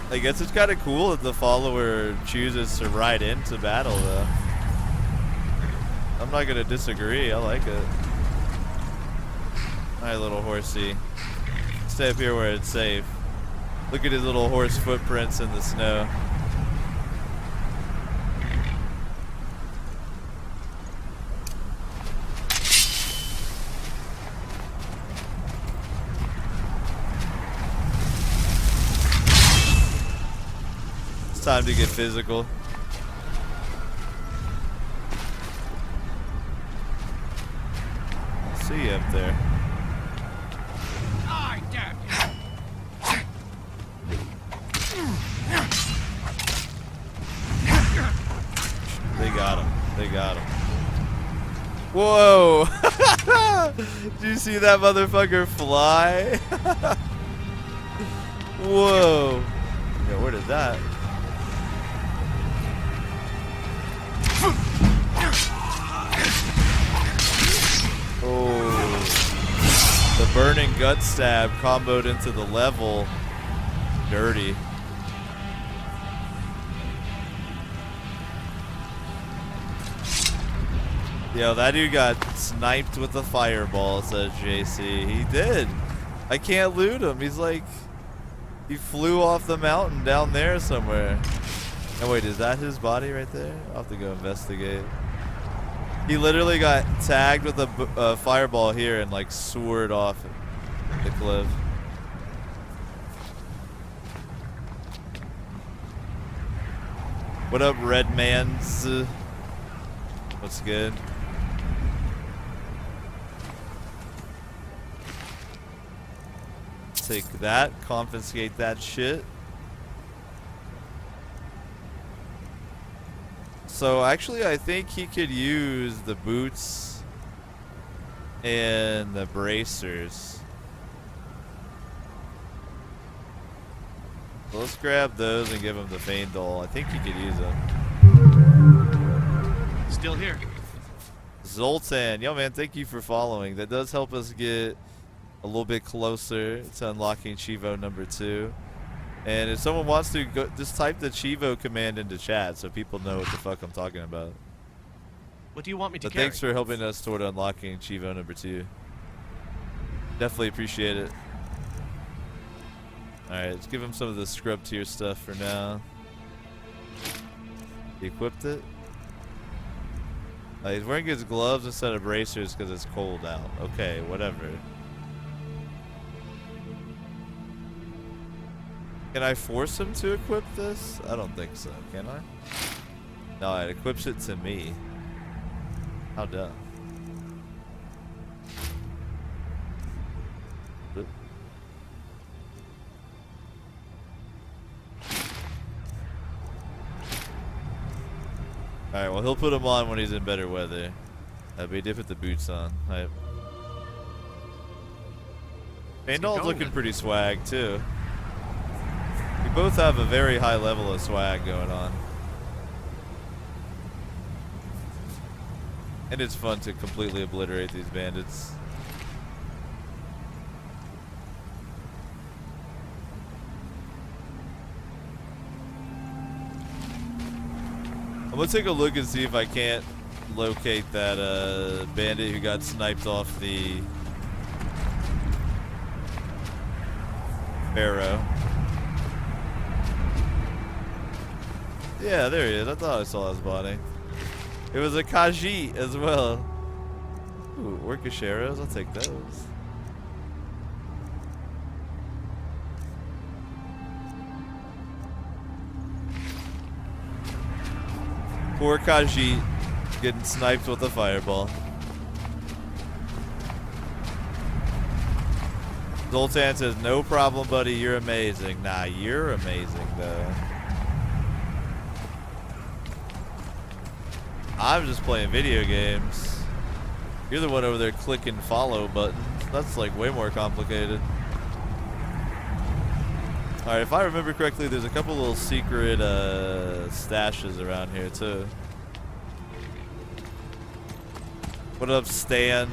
B: I guess it's kind of cool that the follower chooses to ride into battle, though. I'm not going to disagree. I like it. My little horsey. Stay up here where it's safe. Look at his little horse footprints in the snow. time to get physical. I'll see you up there. They got him. They got him. Whoa! Did you see that motherfucker fly? Whoa! Yeah, where did that? Oh! The burning gut stab comboed into the level. Dirty. Yo, that dude got sniped with a fireball, says JC. He did. I can't loot him. He's like, he flew off the mountain down there somewhere. Oh wait, is that his body right there? I'll have to go investigate. He literally got tagged with a fireball here and like soared off the cliff. What up, Red Mans? What's good? Take that, confiscate that shit. So actually I think he could use the boots and the bracers. So let's grab those and give him the Feindal. I think he could use them.
D: Still here.
B: Zoltan, yo man, thank you for following. That does help us get a little bit closer to unlocking Chivo number 2. And if someone wants to, go, just type the Chivo command into chat so people know what the fuck I'm talking about.
D: What do you want me to
B: But
D: carry?
B: thanks for helping us toward unlocking Chivo number 2. Definitely appreciate it. Alright, let's give him some of the scrub tier stuff for now. He equipped it. He's wearing his gloves instead of bracers because it's cold out. Okay, whatever. Can I force him to equip this? I don't think so. Can I? No, it equips it to me. How dumb. Oop. Alright, well he'll put him on when he's in better weather. But he did put the boots on. Alright. Feindal's looking pretty swag too. We both have a very high level of swag going on. And it's fun to completely obliterate these bandits. I'm gonna take a look and see if I can't locate that bandit who got sniped off the Pharaoh. Yeah, there he is. I thought I saw his body. It was a Khajiit as well. Ooh, Orcasheros. I'll take those. Poor Khajiit getting sniped with a fireball. Zoltan says, no problem, buddy. You're amazing. Nah, you're amazing, though. I'm just playing video games. You're the one over there clicking follow buttons. That's like way more complicated. Alright, if I remember correctly, there's a couple little secret stashes around here too. What up, Stan?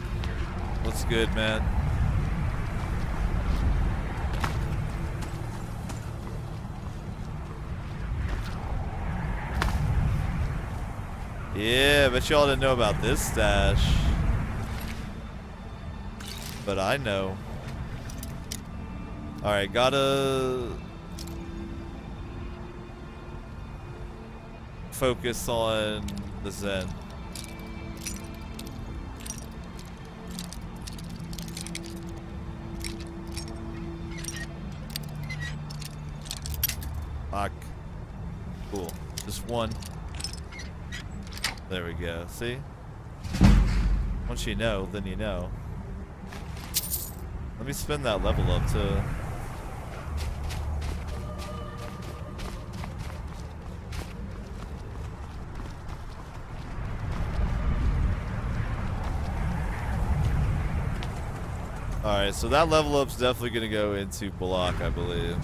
B: What's good, man? Yeah, but y'all didn't know about this stash. But I know. Alright, gotta focus on the Zen. Fuck. Cool. Just one. There we go. See? Once you know, then you know. Let me spin that level up too. Alright, so that level up's definitely gonna go into block, I believe.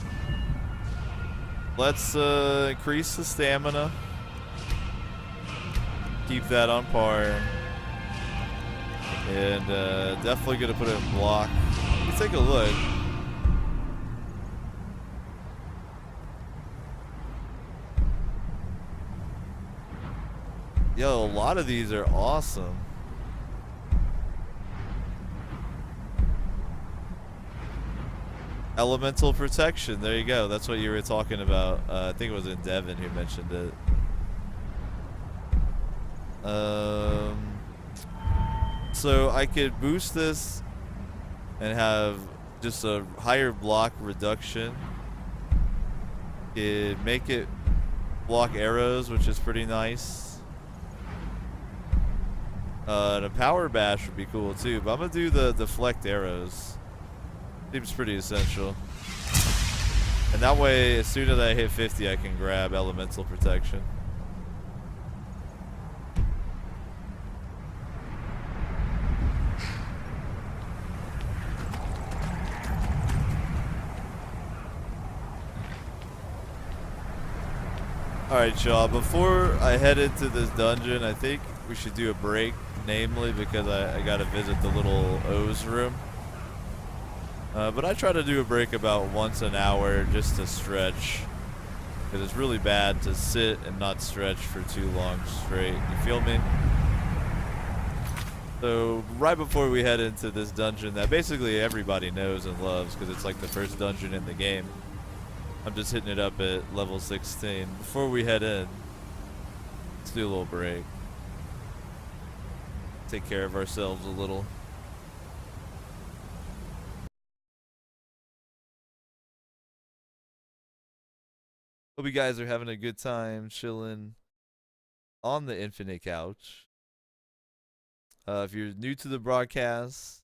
B: Let's increase the stamina. Keep that on par. And definitely gonna put it in block. Let's take a look. Yo, a lot of these are awesome. Elemental protection. There you go. That's what you were talking about. I think it was in Devin who mentioned it. So I could boost this and have just a higher block reduction. Could make it block arrows, which is pretty nice. And a power bash would be cool too, but I'm gonna do the deflect arrows. Seems pretty essential. And that way, as soon as I hit 50, I can grab elemental protection. Alright, y'all, before I head into this dungeon, I think we should do a break, namely because I gotta visit the little O's room. But I try to do a break about once an hour just to stretch, because it's really bad to sit and not stretch for too long straight. You feel me? So right before we head into this dungeon that basically everybody knows and loves because it's like the first dungeon in the game, I'm just hitting it up at level 16. Before we head in, let's do a little break. Take care of ourselves a little. Hope you guys are having a good time chilling on the infinite couch. If you're new to the broadcast,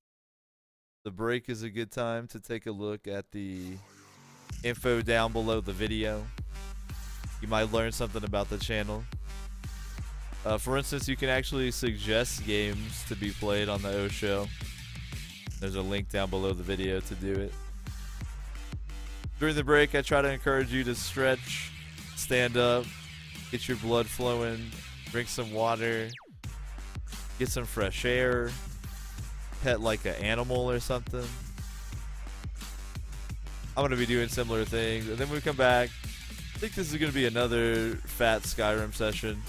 B: the break is a good time to take a look at the info down below the video. You might learn something about the channel. For instance, you can actually suggest games to be played on the O Show. There's a link down below the video to do it. During the break, I try to encourage you to stretch, stand up, get your blood flowing, drink some water, get some fresh air, pet like an animal or something. I'm going to be doing similar things. And then when we come back, I think this is going to be another fat Skyrim session.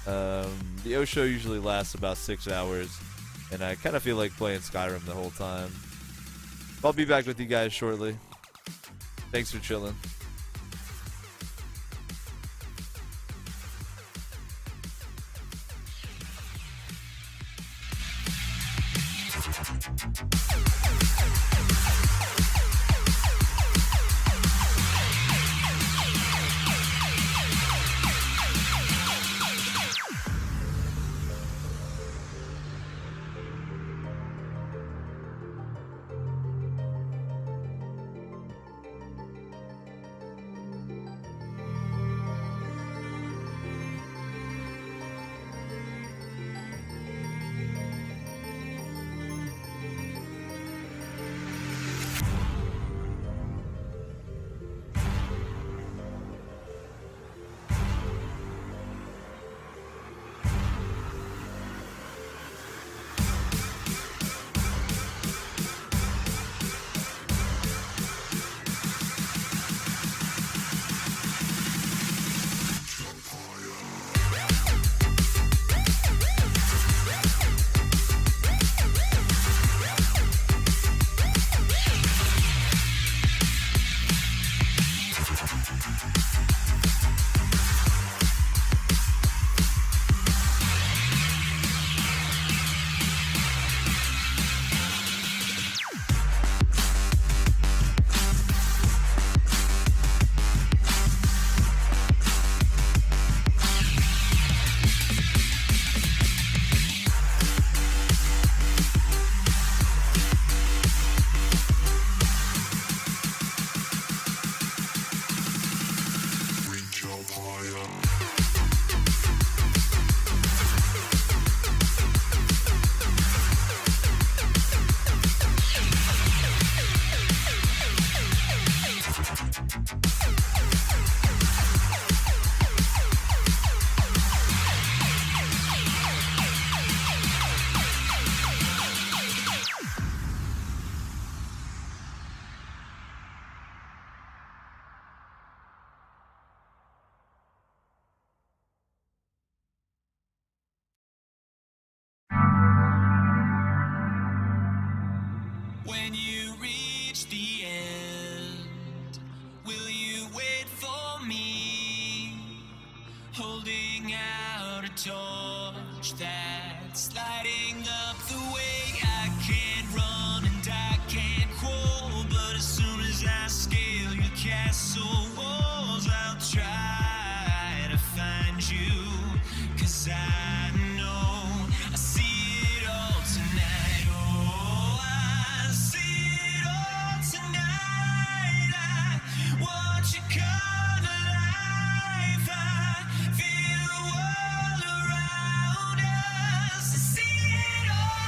B: The O Show usually lasts about 6 hours, and I kind of feel like playing Skyrim the whole time. I'll be back with you guys shortly. Thanks for chilling.
A: holding out a torch that's lighting up the way. I can't run and I can't crawl, but as soon as I scale your castle walls, I'll try to find you, 'cause I know I see it all tonight. Oh, I see it all tonight. I watch you come to life. I feel the world around us. I see it all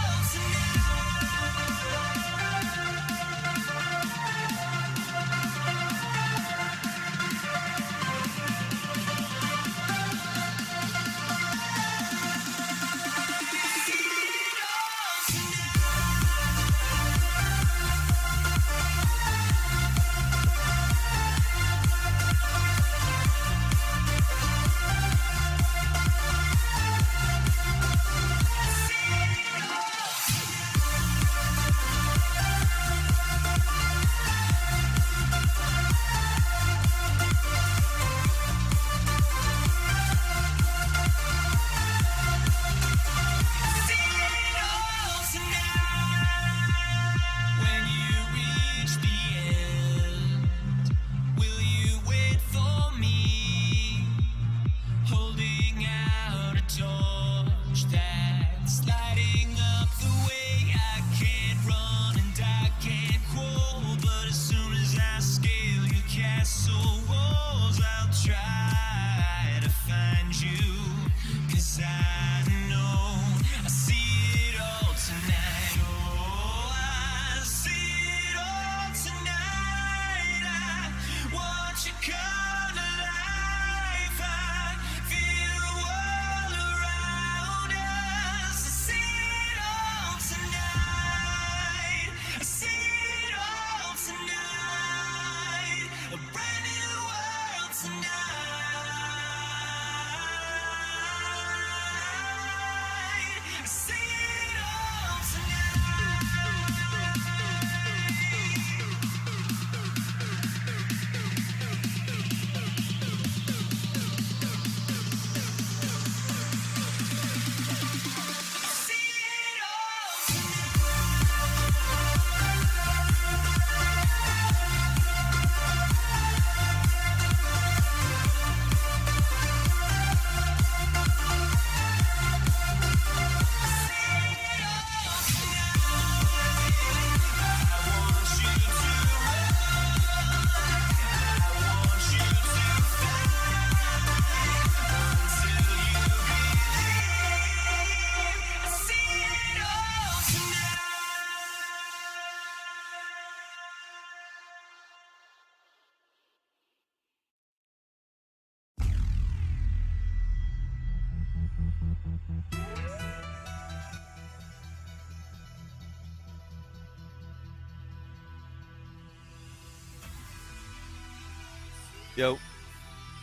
B: Yo,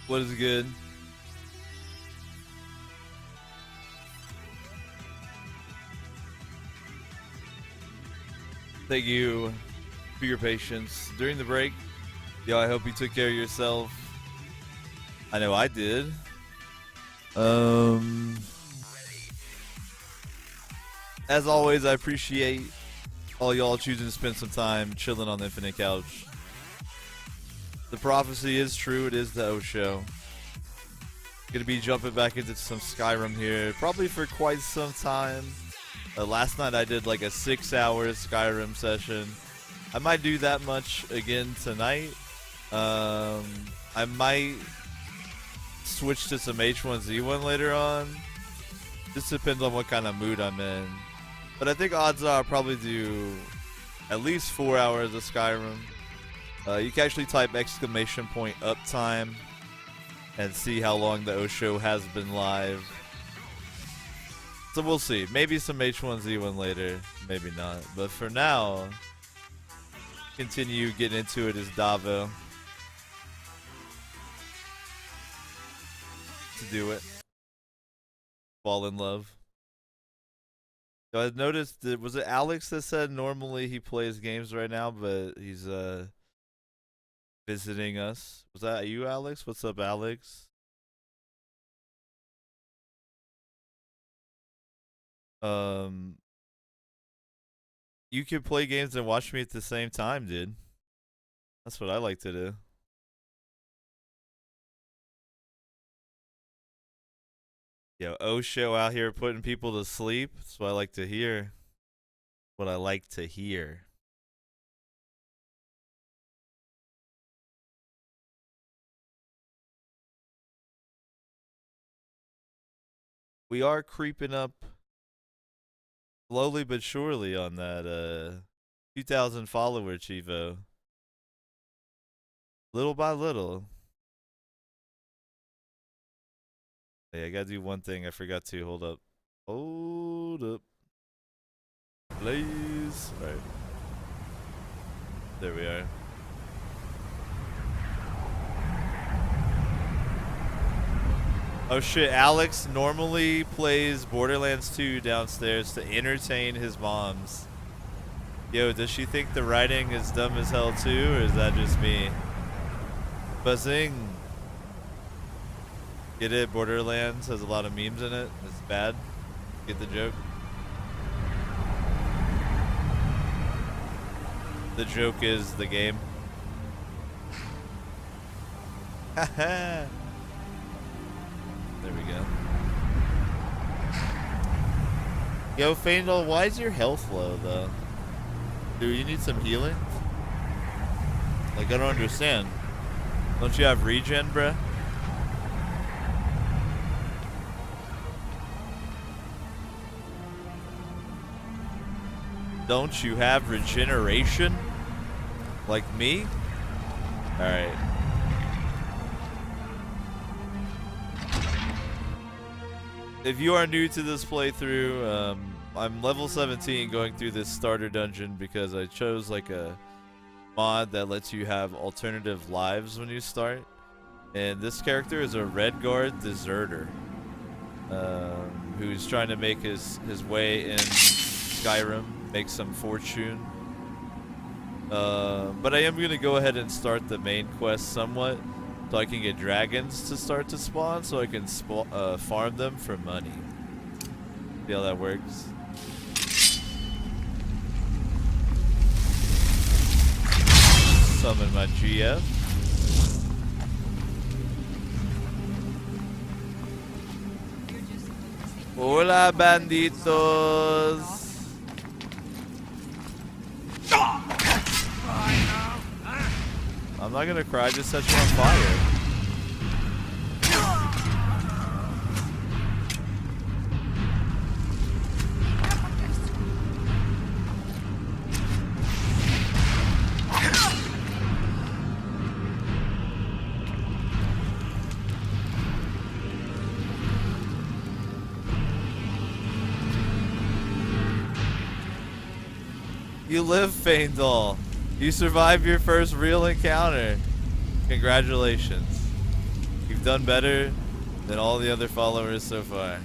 B: what is good? Thank you for your patience during the break. Yo, I hope you took care of yourself. I know I did. As always, I appreciate all y'all choosing to spend some time chilling on the Infinite Couch. The prophecy is true. It is the O Show. Gonna be jumping back into some Skyrim here, probably for quite some time. Last night I did like a 6-hour Skyrim session. I might do that much again tonight. I might switch to some H1Z1 later on. Just depends on what kind of mood I'm in. But I think odds are I'll probably do at least 4 hours of Skyrim. You can actually type !uptime and see how long the O Show has been live. So we'll see. Maybe some H1Z1 later, maybe not. But for now, continue getting into it as Davo. To do it. Fall in love. So I noticed that, was it Alex that said normally he plays games right now, but he's visiting us? Was that you, Alex? What's up, Alex? Um, you could play games and watch me at the same time, dude. That's what I like to do. Yo, Osho out here putting people to sleep. That's what I like to hear. What I like to hear. We are creeping up slowly but surely on that 2,000 follower Chivo. Little by little. Hey, I gotta do one thing I forgot to. Hold up. Hold up. Please. Alright. There we are. Oh shit, Alex normally plays Borderlands 2 downstairs to entertain his moms. Yo, does she think the writing is dumb as hell too, or is that just me? Buzzing. Get it? Borderlands has a lot of memes in it. It's bad. Get the joke? The joke is the game. Haha. There we go. Yo, Faendal, why is your health low, though? Dude, you need some healing? Like, I don't understand. Don't you have regen, bruh? Don't you have regeneration? Like me? Alright. If you are new to this playthrough, I'm level 17 going through this starter dungeon because I chose like a mod that lets you have alternative lives when you start. And this character is a Red Guard deserter who's trying to make his way in Skyrim, make some fortune. But I am going to go ahead and start the main quest somewhat so I can get dragons to start to spawn so I can farm them for money. See how that works? Summon my GF. Hola, banditos. I'm not gonna cry, just set you on fire. You live, Faendal. You survived your first real encounter. Congratulations. You've done better than all the other followers so far.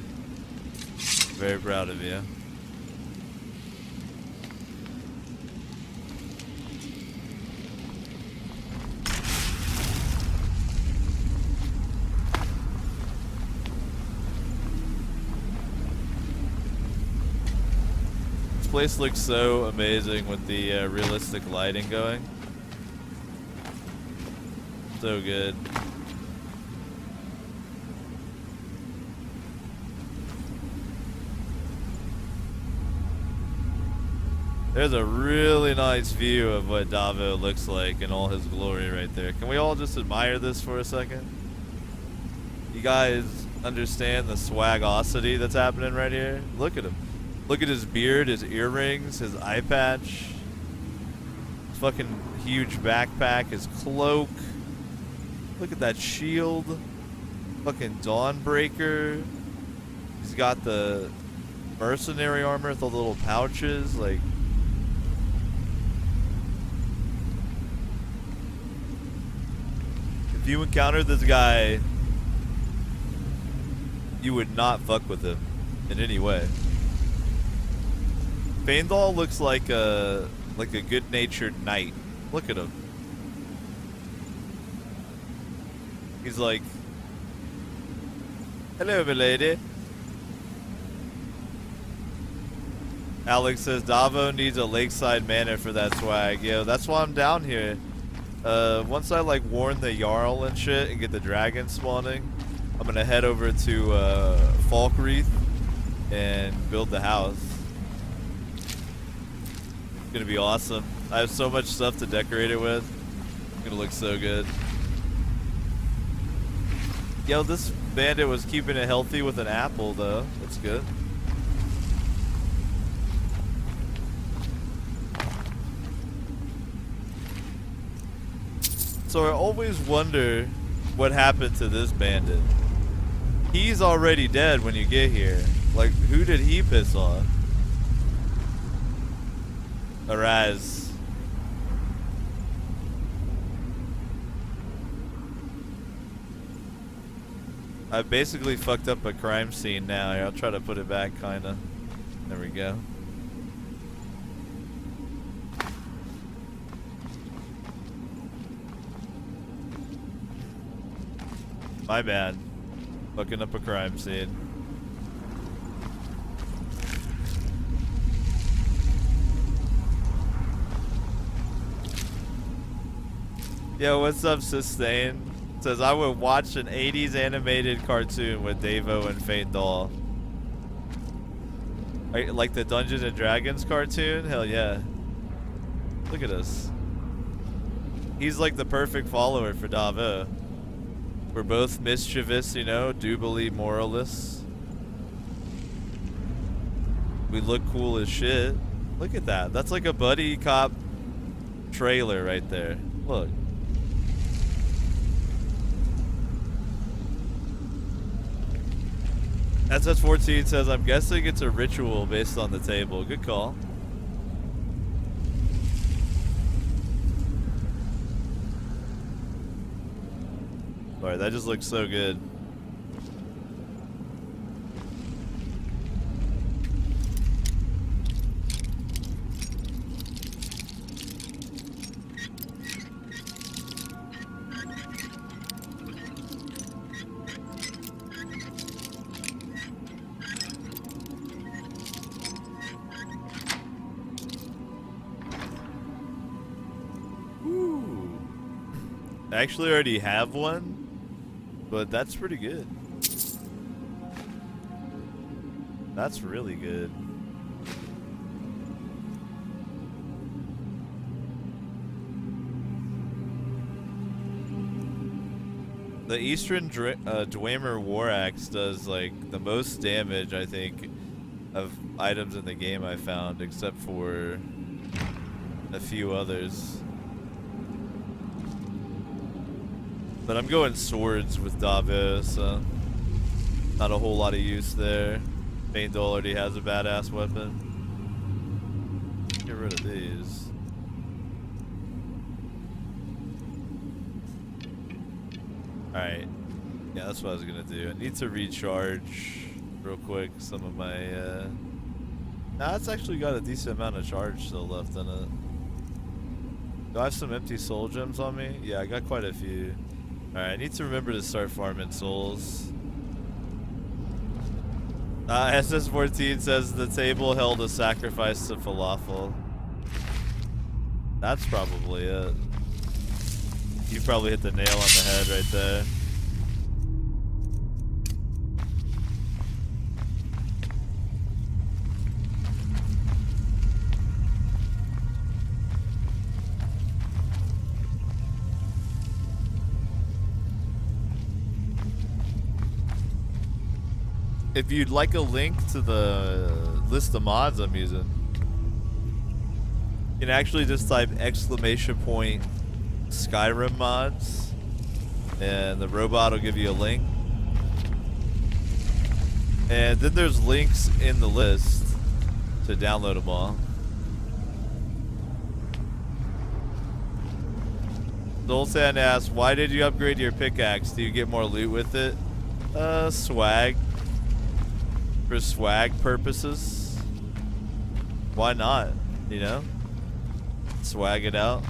B: Very proud of you. This place looks so amazing with the realistic lighting going. So good. There's a really nice view of what Davo looks like in all his glory right there. Can we all just admire this for a second? You guys understand the swagosity that's happening right here? Look at him. Look at his beard, his earrings, his eye patch. His fucking huge backpack, his cloak. Look at that shield. Fucking Dawnbreaker. He's got the mercenary armor with all the little pouches. Like, if you encountered this guy, you would not fuck with him in any way. Faendal looks like a good-natured knight. Look at him. He's like, "Hello, milady." Alex says Davo needs a lakeside manor for that swag. Yo, that's why I'm down here. Once I like warn the Jarl and shit and get the dragon spawning, I'm gonna head over to Falkreath and build the house. It's gonna be awesome. I have so much stuff to decorate it with. It's gonna look so good. Yo, this bandit was keeping it healthy with an apple though. That's good. So I always wonder what happened to this bandit. He's already dead when you get here. Like, who did he piss off? Araz. I basically fucked up a crime scene now. Here, I'll try to put it back, kinda. There we go. My bad. Fucking up a crime scene. Yo, what's up, Sustain? Says I would watch an 80s animated cartoon with Davo and Fate Doll. Like the Dungeons and Dragons cartoon? Hell yeah. Look at us. He's like the perfect follower for Davo. We're both mischievous, you know, do-believe moralists. We look cool as shit. Look at that. That's like a buddy cop trailer right there. Look. SS14 says, I'm guessing it's a ritual based on the table. Good call. Sorry, that just looks so good. I actually already have one, but that's pretty good. That's really good. The Eastern Dwemer War Axe does like the most damage, I think, of items in the game I found, except for a few others. But I'm going swords with Davo, so not a whole lot of use there. Faendal already has a badass weapon. Get rid of these. Alright. Yeah, that's what I was gonna do. I need to recharge real quick some of my nah, it's actually got a decent amount of charge still left in it. Do I have some empty soul gems on me? Yeah, I got quite a few. Alright, I need to remember to start farming souls. SS14 says the table held a sacrifice to falafel. That's probably it. You probably hit the nail on the head right there. If you'd like a link to the list of mods I'm using, you can actually just type !Skyrim mods, and the robot will give you a link. And then there's links in the list to download them all. Zoltan asks, why did you upgrade your pickaxe? Do you get more loot with it? Swag. For swag purposes. Why not? You know? Swag it out.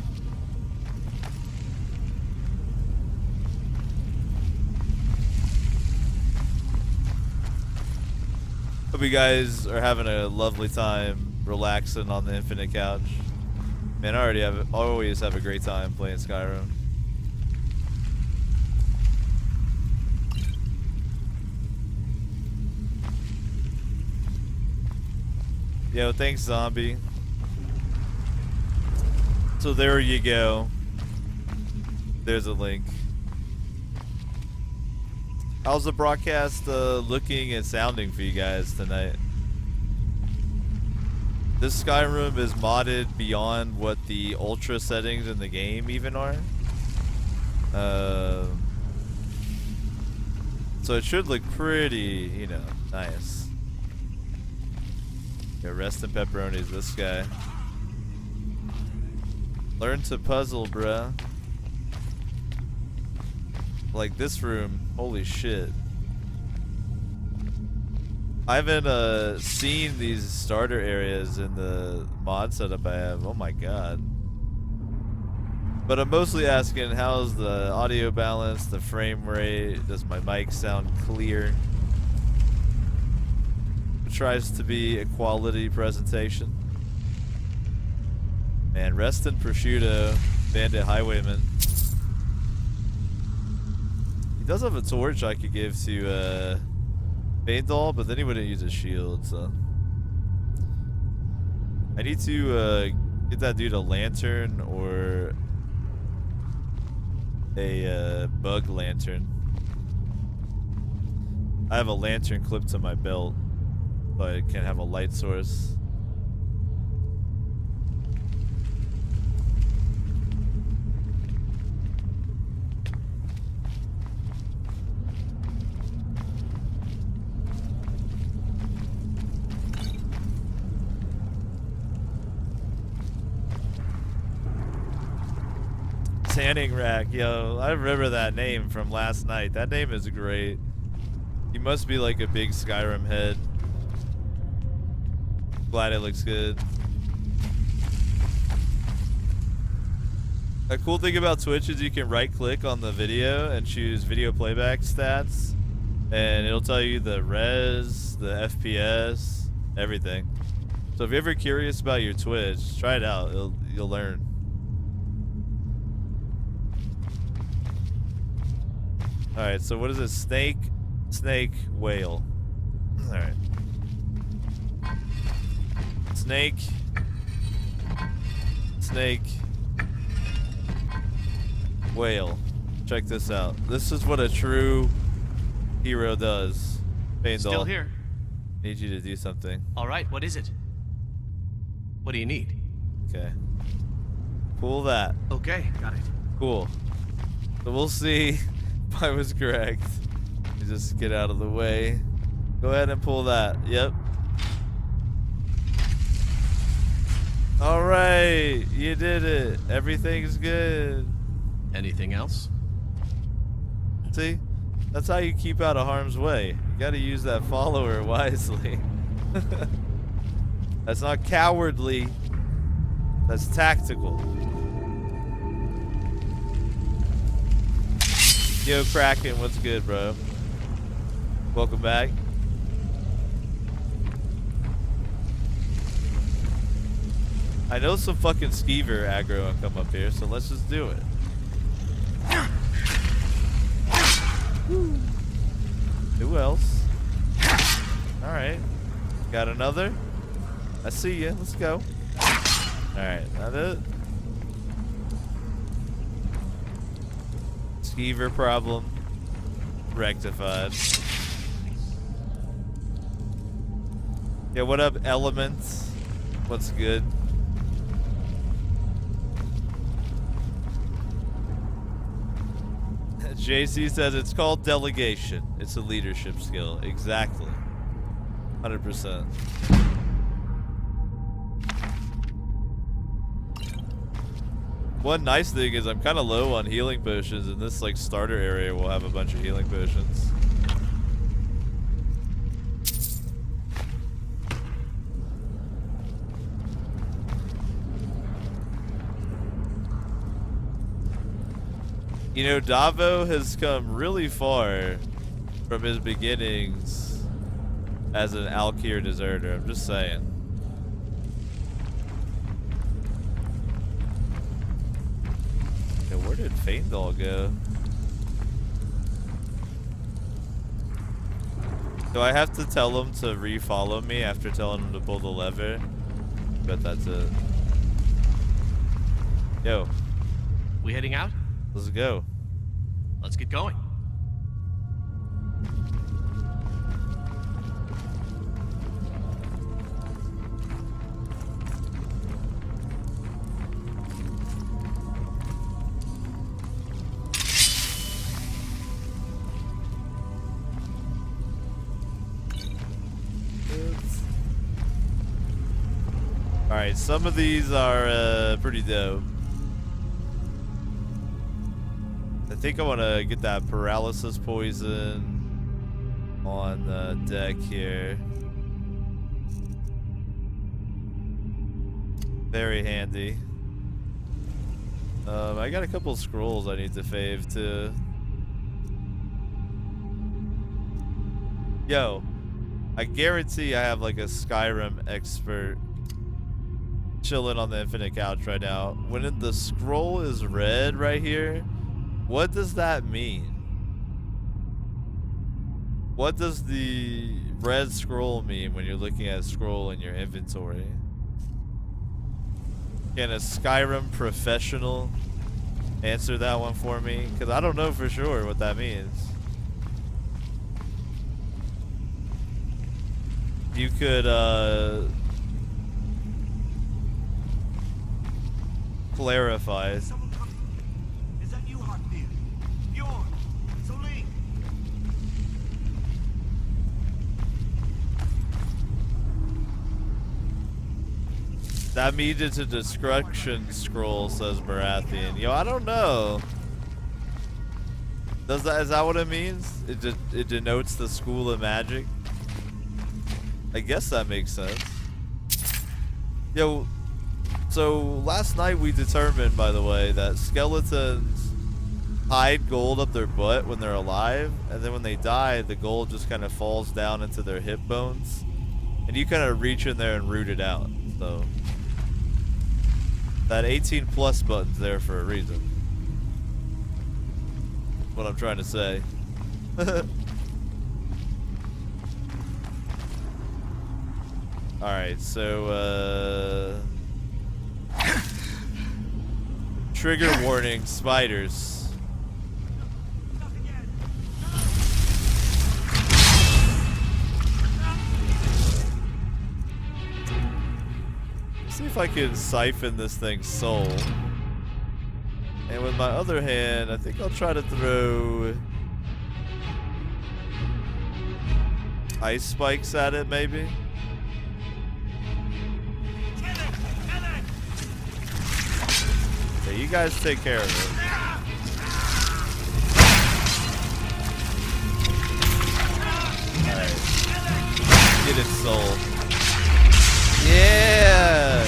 B: Hope you guys are having a lovely time relaxing on the infinite couch. Man, I always have a great time playing Skyrim. Yo, thanks, Zombie. So there you go. There's a link. How's the broadcast looking and sounding for you guys tonight? This Skyrim is modded beyond what the ultra settings in the game even are. So it should look pretty, you know, nice. Yeah, rest in pepperonis, this guy. Learn to puzzle, bruh. Like this room, holy shit. I haven't seen these starter areas in the mod setup I have. Oh my god. But I'm mostly asking, how's the audio balance, the frame rate, does my mic sound clear? It tries to be a quality presentation. Man, rest in prosciutto, bandit highwayman. He does have a torch I could give to Doll, but then he wouldn't use a shield, so I need to get that dude a lantern or a bug lantern. I have a lantern clipped to my belt, but I can have a light source. Tanning rack, yo, I remember that name from last night. That name is great. You must be like a big Skyrim head. Glad it looks good. A cool thing about Twitch is you can right click on the video and choose video playback stats, and it'll tell you the res, the FPS, everything. So if you're ever curious about your Twitch, try it out. You'll learn. Alright, so what is it? Snake, whale. Alright. Snake, whale. Check this out. This is what a true hero does.
D: Still here.
B: Need you to do something.
D: Alright, what is it? What do you need?
B: Okay. Pull that.
D: Okay, got it.
B: Cool. So we'll see if I was correct. Let me just get out of the way. Go ahead and pull that. Yep. Alright, you did it. Everything's good.
D: Anything else?
B: See? That's how you keep out of harm's way. You gotta use that follower wisely. That's not cowardly. That's tactical. Yo, Kraken, what's good, bro? Welcome back. I know some fucking skeever aggro will come up here, so let's just do it. Who else? Alright. Got another? I see you. Let's go. Alright, that it? Skeever problem rectified. Yeah, what up, Elements? What's good? JC says it's called delegation. It's a leadership skill. Exactly. 100%. One nice thing is I'm kind of low on healing potions, and this like starter area will have a bunch of healing potions. You know, Davo has come really far from his beginnings as an Alkir deserter. I'm just saying. Yeah, where did Faendal go? Do I have to tell him to re-follow me after telling him to pull the lever? Bet that's it. Yo,
D: We heading out?
B: let's go.
D: Let's get going.
B: Alright, some of these are pretty dope. I think I want to get that paralysis poison on the deck here. Very handy. I got a couple scrolls I need to fave too. Yo, I guarantee I have like a Skyrim expert chilling on the infinite couch right now. When the scroll is red right here, what does that mean? What does the red scroll mean when you're looking at a scroll in your inventory? Can a Skyrim professional answer that one for me? Because I don't know for sure what that means. You could clarify.
G: Is that you, Heartbeat? Bjorn, Soling.
B: That means it's a destruction scroll, says Baratheon. Yo, I don't know. Is that what it means? It denotes the school of magic? I guess that makes sense. Yo, so last night we determined, by the way, that skeletons hide gold up their butt when they're alive, and then when they die, the gold just kind of falls down into their hip bones, and you kind of reach in there and root it out. So that 18 plus button's there for a reason. That's what I'm trying to say. Alright, so trigger warning, spiders. See if I can siphon this thing's soul. And with my other hand, I think I'll try to throw ice spikes at it, maybe. Yeah, you guys take care of it. Alright. Get its soul. Yeah!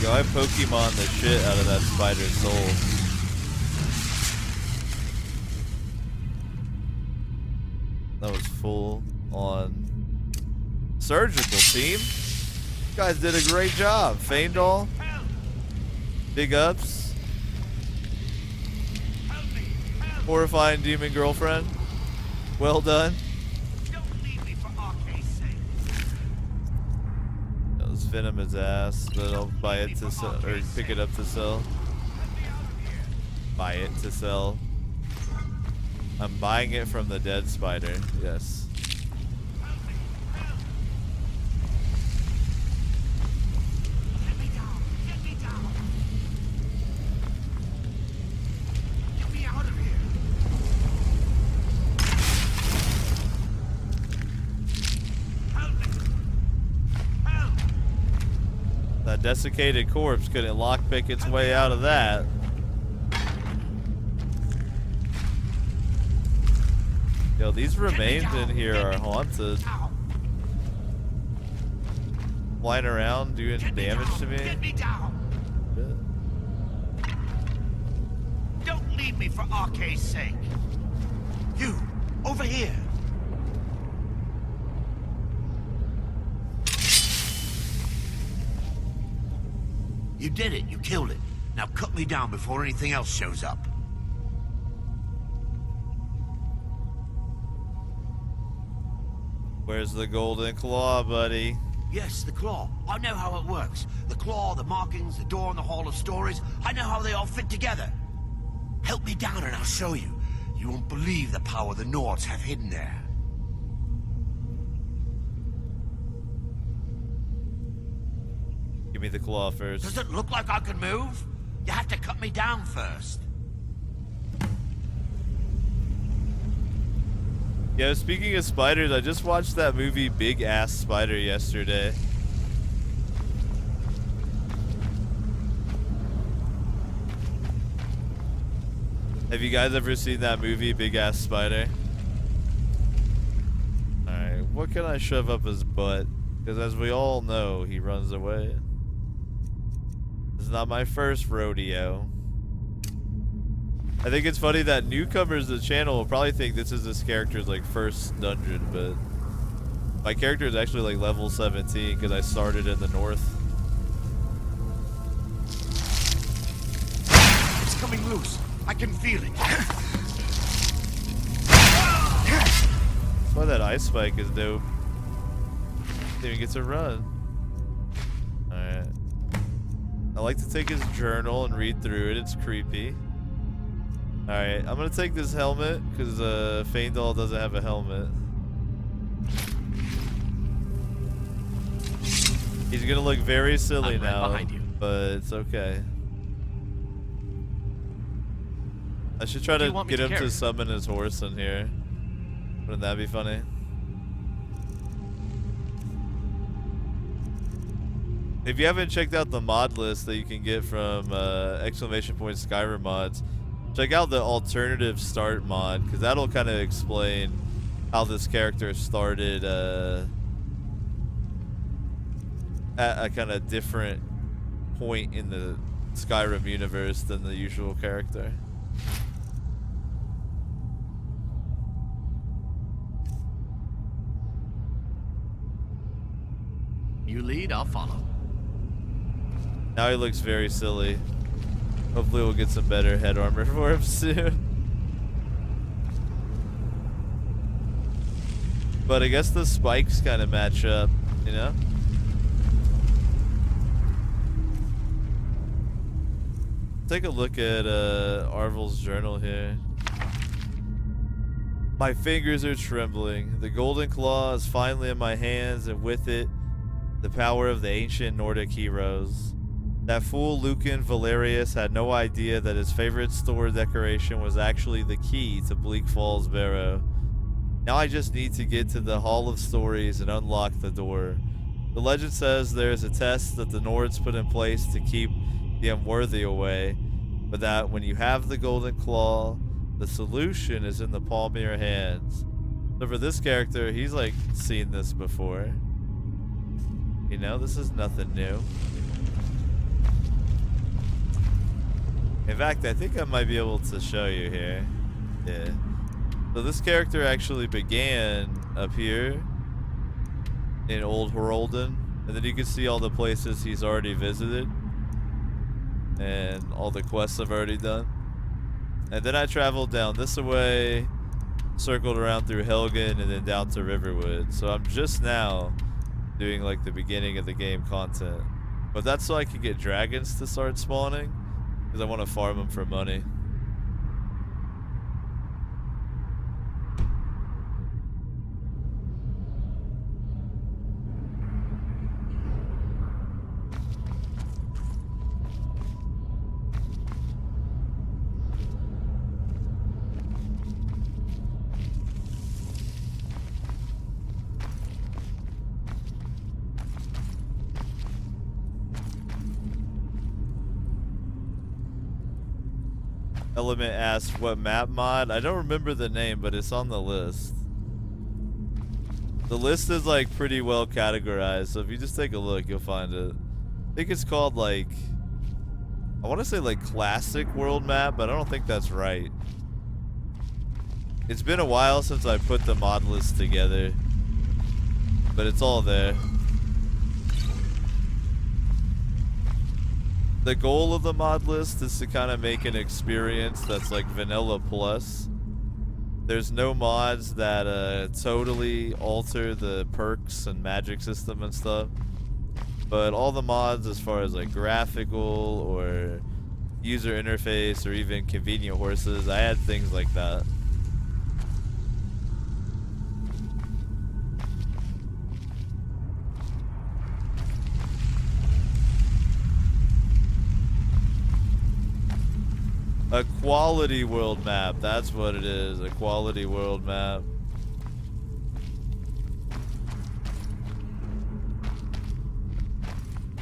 B: Yo, I Pokemon the shit out of that spider's soul. That was full on surgical team. You guys did a great job. Faendal. Big ups. Horrifying demon girlfriend. Well done.
G: Don't leave me for Arcade's sake.
B: That was venom his ass, but I'll buy it to sell, or pick it up to sell. Buy it to sell. I'm buying it from the dead spider. Yes.
G: Get me down. Get me down. Get me out of here. Help me. Help.
B: That desiccated corpse couldn't lockpick its way out of that. Yo, these remains in here are haunted. Flying around doing damage to me.
G: Get me down. Don't leave me for Arcade's sake. You, over here. You did it. You killed it. Now cut me down before anything else shows up.
B: Where's the golden claw, buddy?
G: Yes, the claw. I know how it works. The claw, the markings, the door in the Hall of Stories. I know how they all fit together. Help me down and I'll show you. You won't believe the power the Nords have hidden there.
B: Give me the claw first.
G: Does it look like I can move? You have to cut me down first.
B: Yeah, speaking of spiders, I just watched that movie Big Ass Spider yesterday. Have you guys ever seen that movie Big Ass Spider? Alright, what can I shove up his butt? Because as we all know, he runs away. This is not my first rodeo. I think it's funny that newcomers to the channel will probably think this is this character's like first dungeon, but my character is actually like level 17 because I started in the north.
G: It's coming loose. I can feel it.
B: That's why that ice spike is dope. Didn't even get to run. Alright. I like to take his journal and read through it. It's creepy. Alright, I'm gonna take this helmet because Feindal doesn't have a helmet. He's gonna look very silly
D: I'm right
B: now,
D: behind you.
B: but it's okay. I should try to get him to summon his horse in here. Wouldn't that be funny? If you haven't checked out the mod list that you can get from Skyrim mods, check out the alternative start mod, because that'll kind of explain how this character started at a kind of different point in the Skyrim universe than the usual character.
D: You lead, I'll follow.
B: Now he looks very silly. Hopefully we'll get some better head armor for him soon. But I guess the spikes kind of match up, you know? Take a look at Arvel's journal here. My fingers are trembling. The golden claw is finally in my hands, and with it, the power of the ancient Nordic heroes. That fool Lucan Valerius had no idea that his favorite store decoration was actually the key to Bleak Falls Barrow. Now I just need to get to the Hall of Stories and unlock the door. The legend says there is a test that the Nords put in place to keep the unworthy away, but that when you have the golden claw, the solution is in the palm of your hands. So for this character, he's like seen this before. You know, this is nothing new. In fact, I think I might be able to show you here. Yeah. So this character actually began up here in Old Herolden, and then you can see all the places he's already visited and all the quests I've already done. And then I traveled down this way, circled around through Helgen, and then down to Riverwood. So I'm just now doing like the beginning of the game content. But that's so I can get dragons to start spawning, because I want to farm them for money. Element asked what map mod. I don't remember the name, but it's on the list. The list is like pretty well categorized, so if you just take a look, you'll find it. I think it's called like, I want to say like classic world map, but I don't think that's right. It's been a while since I put the mod list together, but it's all there. The goal of the mod list is to kind of make an experience that's like vanilla plus. There's no mods that totally alter the perks and magic system and stuff. But all the mods as far as like graphical or user interface or even convenient horses, I add things like that. A quality world map, that's what it is, a quality world map.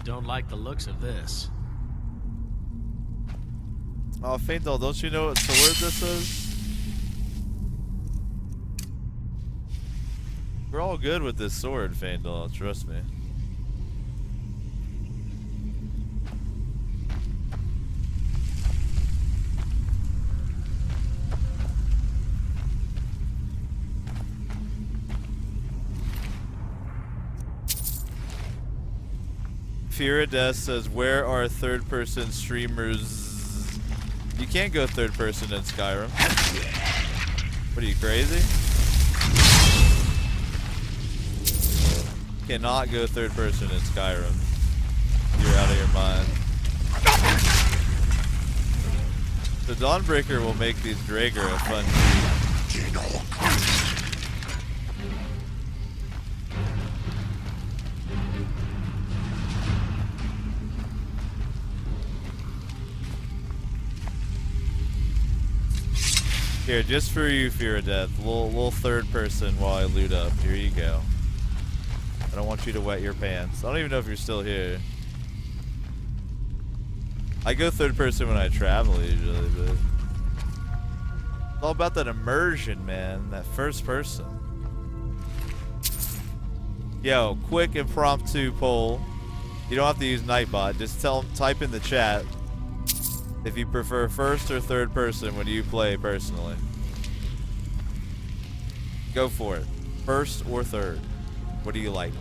D: Don't like the looks of this.
B: Oh, Faintal, don't you know what sword this is? We're all good with this sword, Faintal, trust me. Fear of Death says, where are third-person streamers? You can't go third-person in Skyrim. What are you, crazy? Cannot go third-person in Skyrim. You're out of your mind. So Dawnbreaker will make these Draegr a fun treat. Here, just for you, Fear of Death, little third person while I loot up. Here you go. I don't want you to wet your pants. I don't even know if you're still here. I go third person when I travel usually, but it's all about that immersion, man. That first person. Yo, quick impromptu poll. You don't have to use Nightbot. Just type in the chat if you prefer first or third person when you play personally. Go for it. First or third. What do you like?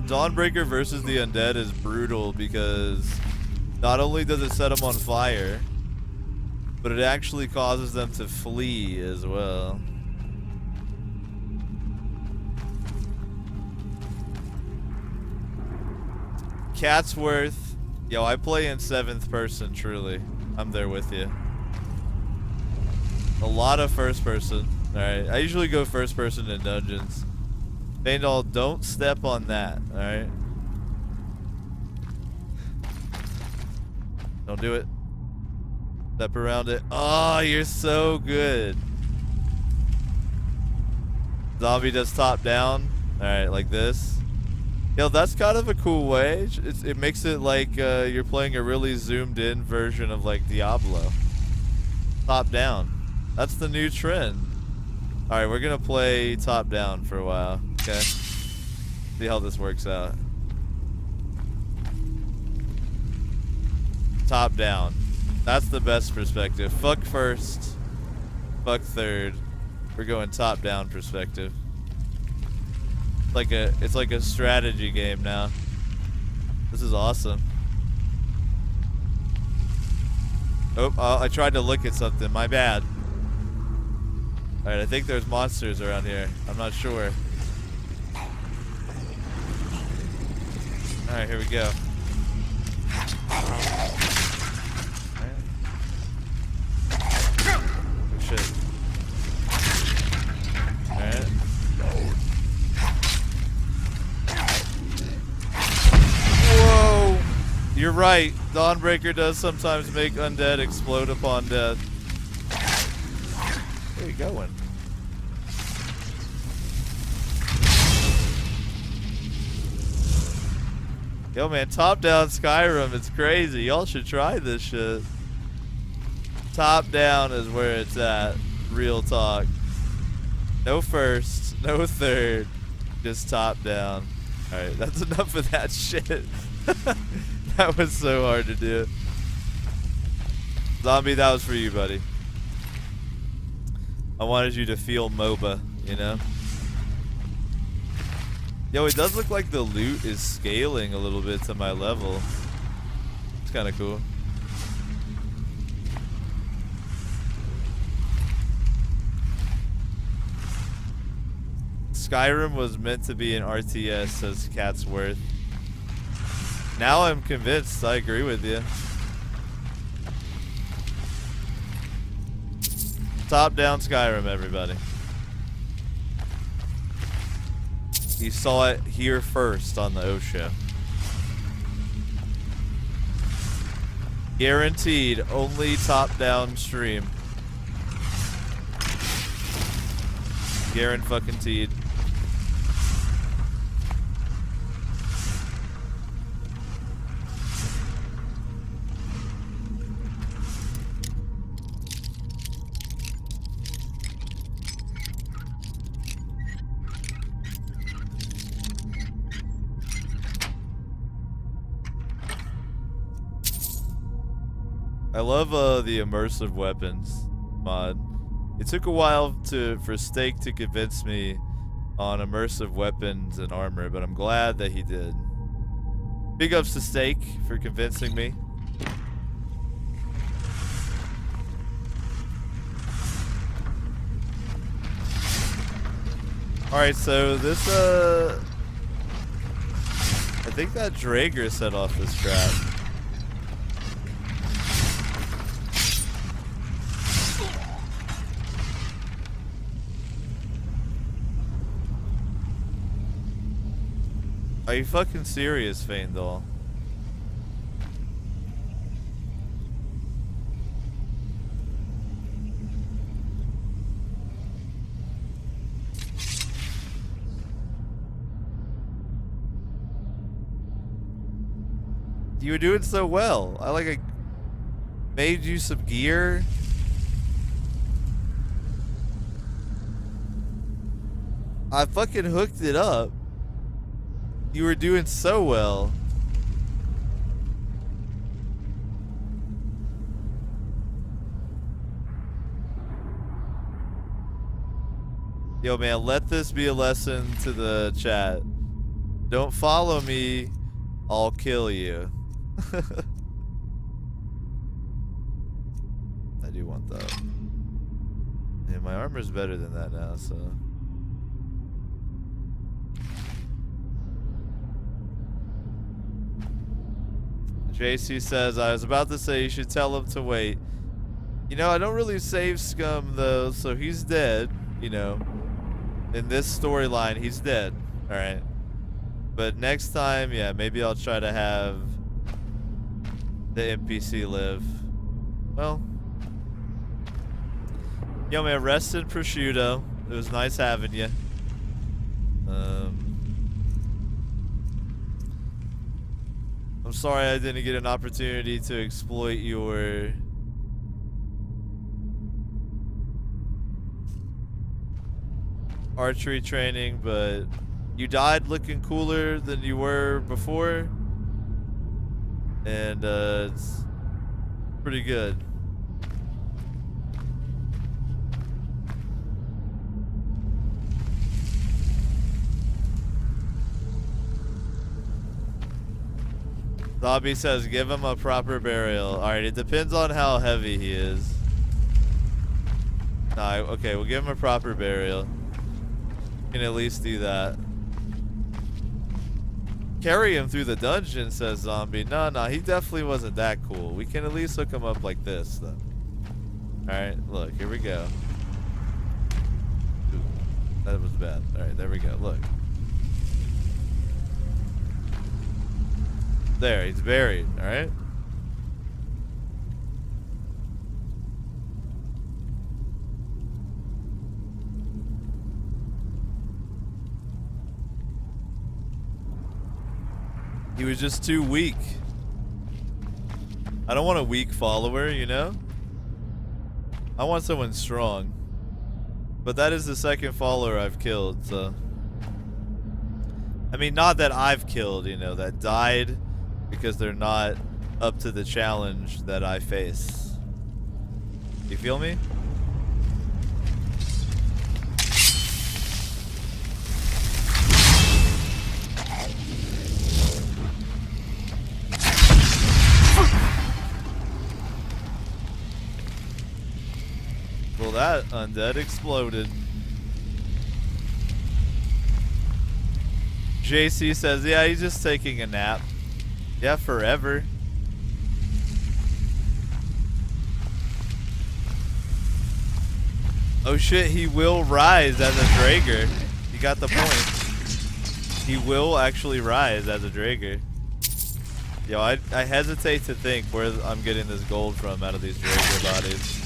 B: Dawnbreaker versus the undead is brutal because not only does it set them on fire, but it actually causes them to flee as well. Catsworth, yo, I play in 7th person, truly. I'm there with you. A lot of first person. Alright, I usually go first person in dungeons. Faendal, don't step on that, alright? Don't do it. Step around it. Oh, you're so good. Zombie does top down. Alright, like this. Yo, that's kind of a cool way. It makes it like you're playing a really zoomed in version of like Diablo. Top down. That's the new trend. Alright, we're gonna play top down for a while. Okay. See how this works out. Top down. That's the best perspective. Fuck first. Fuck third. We're going top down perspective. It's like a strategy game now. This is awesome. Oh, I tried to look at something. My bad. Alright, I think there's monsters around here. I'm not sure. Alright, here we go. Oh, shit. Alright. Whoa! You're right. Dawnbreaker does sometimes make undead explode upon death. Where are you going? Yo, man, top-down Skyrim, it's crazy. Y'all should try this shit. Top-down is where it's at. Real talk. No first, no third, just top-down. Alright, that's enough of that shit. That was so hard to do. Zombie, that was for you, buddy. I wanted you to feel MOBA, you know? Yo, it does look like the loot is scaling a little bit to my level. It's kind of cool. Skyrim was meant to be an RTS, says Catsworth. Now I'm convinced. I agree with you. Top-down Skyrim, everybody. You saw it here first on the O Show. Guaranteed, only top-down stream. Guaranteed. I love the immersive weapons mod. It took a while for Steak to convince me on immersive weapons and armor, but I'm glad that he did. Big ups to Steak for convincing me. Alright, so this I think that Draeger set off this trap. Are you fucking serious, Faendal? You were doing so well. I made you some gear. I fucking hooked it up. You were doing so well. Yo, man, let this be a lesson to the chat. Don't follow me, I'll kill you. I do want that. Yeah, my armor's better than that now, so... JC says, I was about to say you should tell him to wait. You know, I don't really save Scum, though, so he's dead, you know. In this storyline, he's dead, alright? But next time, yeah, maybe I'll try to have the NPC live. Well. Yo, man, rest in prosciutto. It was nice having you. I'm sorry I didn't get an opportunity to exploit your archery training, but you died looking cooler than you were before, and it's pretty good. Zombie says, give him a proper burial. Alright, it depends on how heavy he is. Nah, okay, we'll give him a proper burial. Can at least do that. Carry him through the dungeon, says Zombie. No, he definitely wasn't that cool. We can at least hook him up like this, though. Alright, look, here we go. Ooh, that was bad. Alright, there we go, look. There, he's buried, alright? He was just too weak. I don't want a weak follower, you know? I want someone strong. But that is the second follower I've killed, so... I mean, not that I've killed, you know, that died because they're not up to the challenge that I face. You feel me? Well, that undead exploded. JC says, yeah, he's just taking a nap. Yeah, forever. Oh shit, he will rise as a Drager. You got the point. He will actually rise as a Drager. Yo, I hesitate to think where I'm getting this gold from out of these Drager bodies.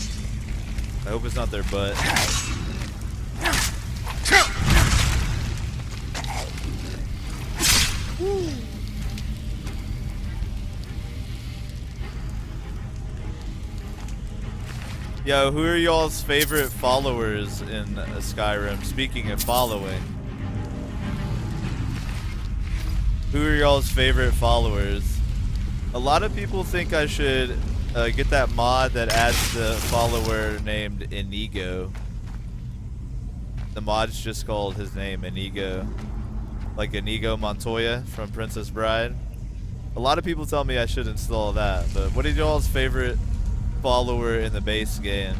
B: I hope it's not their butt. Yo, who are y'all's favorite followers in Skyrim? Speaking of following. Who are y'all's favorite followers? A lot of people think I should get that mod that adds the follower named Inigo. The mod's just called his name, Inigo. Like Inigo Montoya from Princess Bride. A lot of people tell me I should install that, but what is y'all's favorite follower in the base game?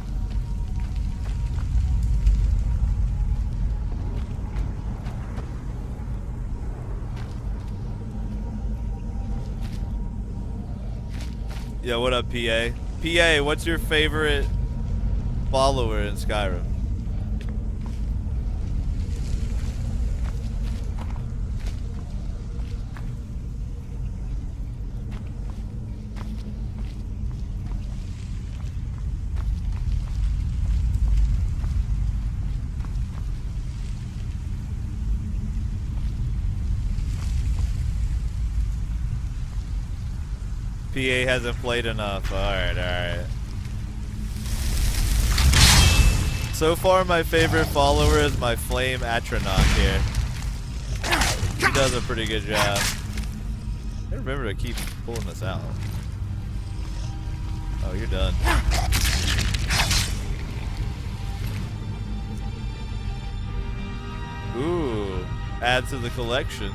B: Yo, what up, PA? PA, what's your favorite follower in Skyrim? PA hasn't played enough. Alright, alright. So far, my favorite follower is my Flame Atronach here. He does a pretty good job. I remember to keep pulling this out. Oh, you're done. Ooh, add to the collection.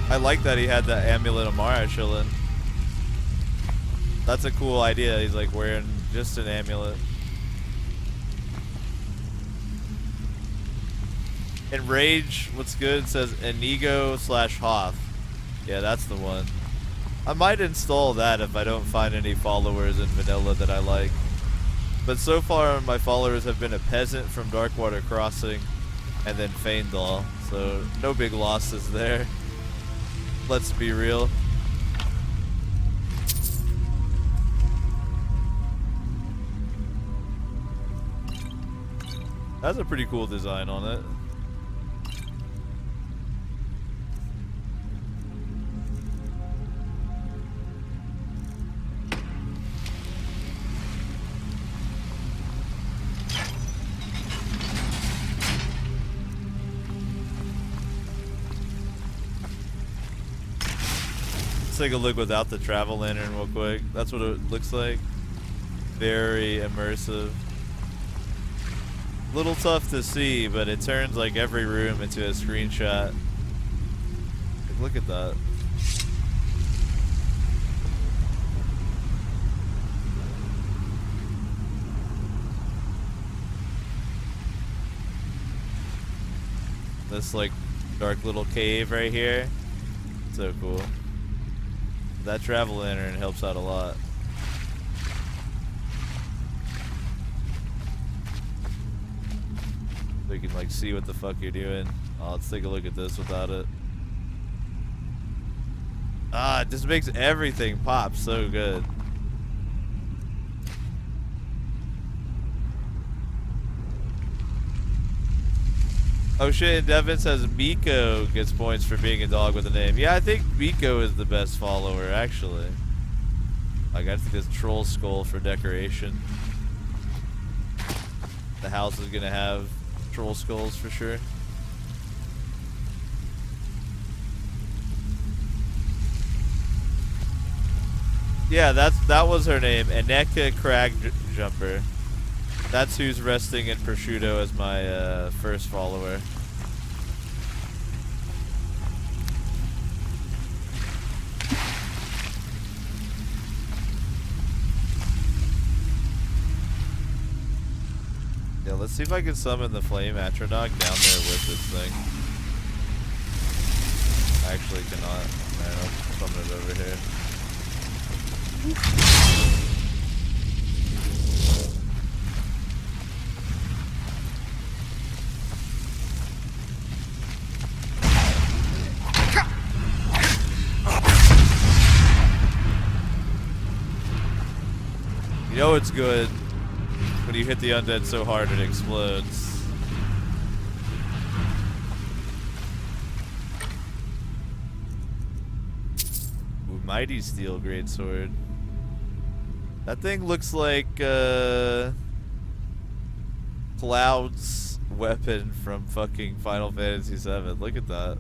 B: I like that he had the Amulet of Mara chilling. That's a cool idea. He's like wearing just an amulet. In Rage, what's good? It says Inigo / Hoth. Yeah, that's the one. I might install that if I don't find any followers in vanilla that I like. But so far, my followers have been a peasant from Darkwater Crossing and then Feindal. So no big losses there. Let's be real. That's a pretty cool design on it. Let's take a look without the travel lantern real quick. That's what it looks like. Very immersive. Little tough to see, but it turns like every room into a screenshot. Like, look at that. This like dark little cave right here. So cool. That travel lantern helps out a lot. So you can like see what the fuck you're doing. Oh, let's take a look at this without it. Ah, it just makes everything pop so good. Oh shit, and Devin says Miko gets points for being a dog with a name. Yeah, I think Miko is the best follower, actually. Like, I think this troll skull for decoration. The house is gonna have troll skulls for sure. Yeah, that was her name, Aneka Crag Jumper. That's who's resting in prosciutto as my first follower. Let's see if I can summon the Flame Atronach down there with this thing. I actually cannot. Man, I'll summon it over here. You know it's good when you hit the undead so hard it explodes. Ooh, Mighty Steel Greatsword. That thing looks like Cloud's weapon from fucking Final Fantasy VII. Look at that.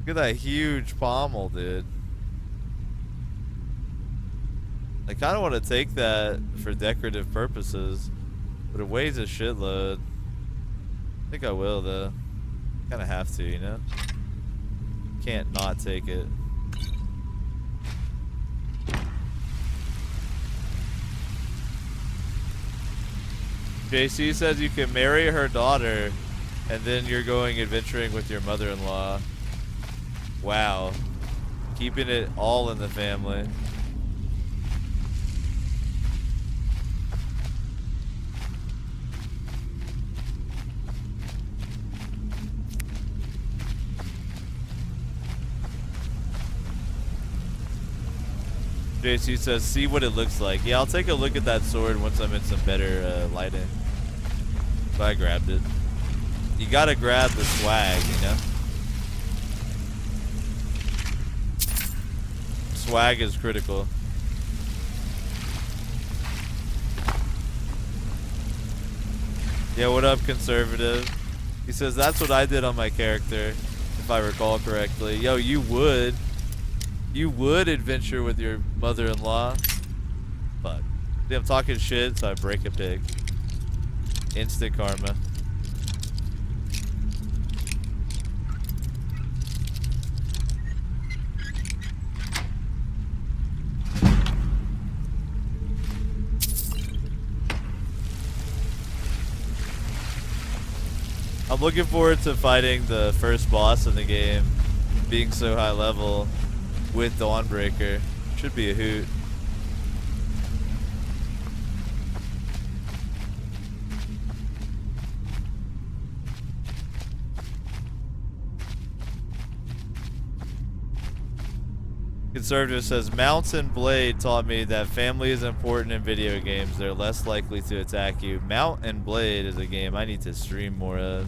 B: Look at that huge pommel, dude. I kind of want to take that for decorative purposes, but it weighs a shitload. I think I will, though. Kind of have to, you know? Can't not take it. JC says you can marry her daughter, and then you're going adventuring with your mother-in-law. Wow. Keeping it all in the family. JC says, see what it looks like. Yeah, I'll take a look at that sword once I'm in some better lighting. So I grabbed it. You gotta grab the swag, you know? Swag is critical. Yeah, what up, conservative? He says, that's what I did on my character, if I recall correctly. Yo, you would. You would adventure with your mother-in-law. Fuck. See, I'm talking shit, so I break a pig. Instant karma. I'm looking forward to fighting the first boss in the game, being so high level. With Dawnbreaker. Should be a hoot. Conservative says, Mount and Blade taught me that family is important in video games. They're less likely to attack you. Mount and Blade is a game I need to stream more of.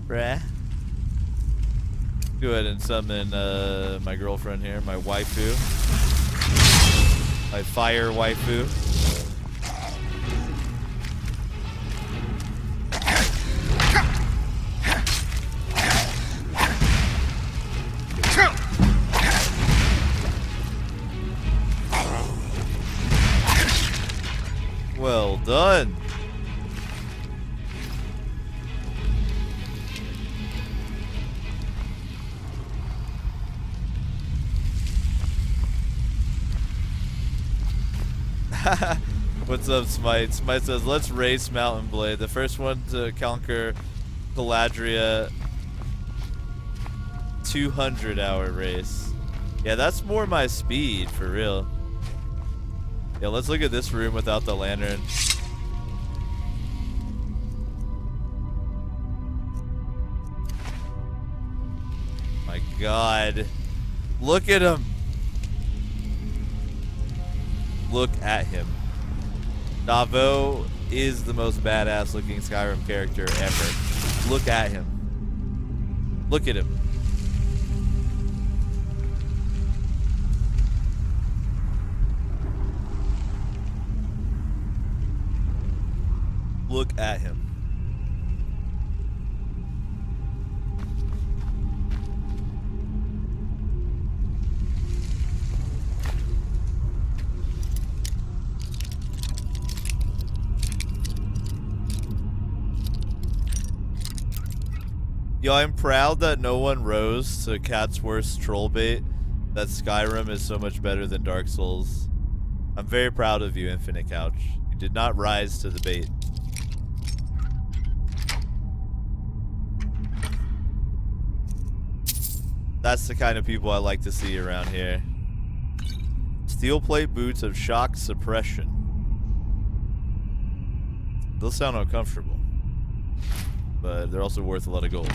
B: Bruh. Go ahead and summon my girlfriend here, my waifu. My fire waifu. Well done. What's up, Smite? Smite says, let's race Mountain Blade. The first one to conquer Galadria 200-hour race. Yeah, that's more my speed, for real. Yeah, let's look at this room without the lantern. My God. Look at him. Look at him. Davo is the most badass looking Skyrim character ever. Look at him. Look at him. Look at him. Yo, I'm proud that no one rose to Cat's worst troll bait that Skyrim is so much better than Dark Souls. I'm very proud of you, Infinite Couch. You did not rise to the bait. That's the kind of people I like to see around here. Steel plate boots of shock suppression. They'll sound uncomfortable, but they're also worth a lot of gold.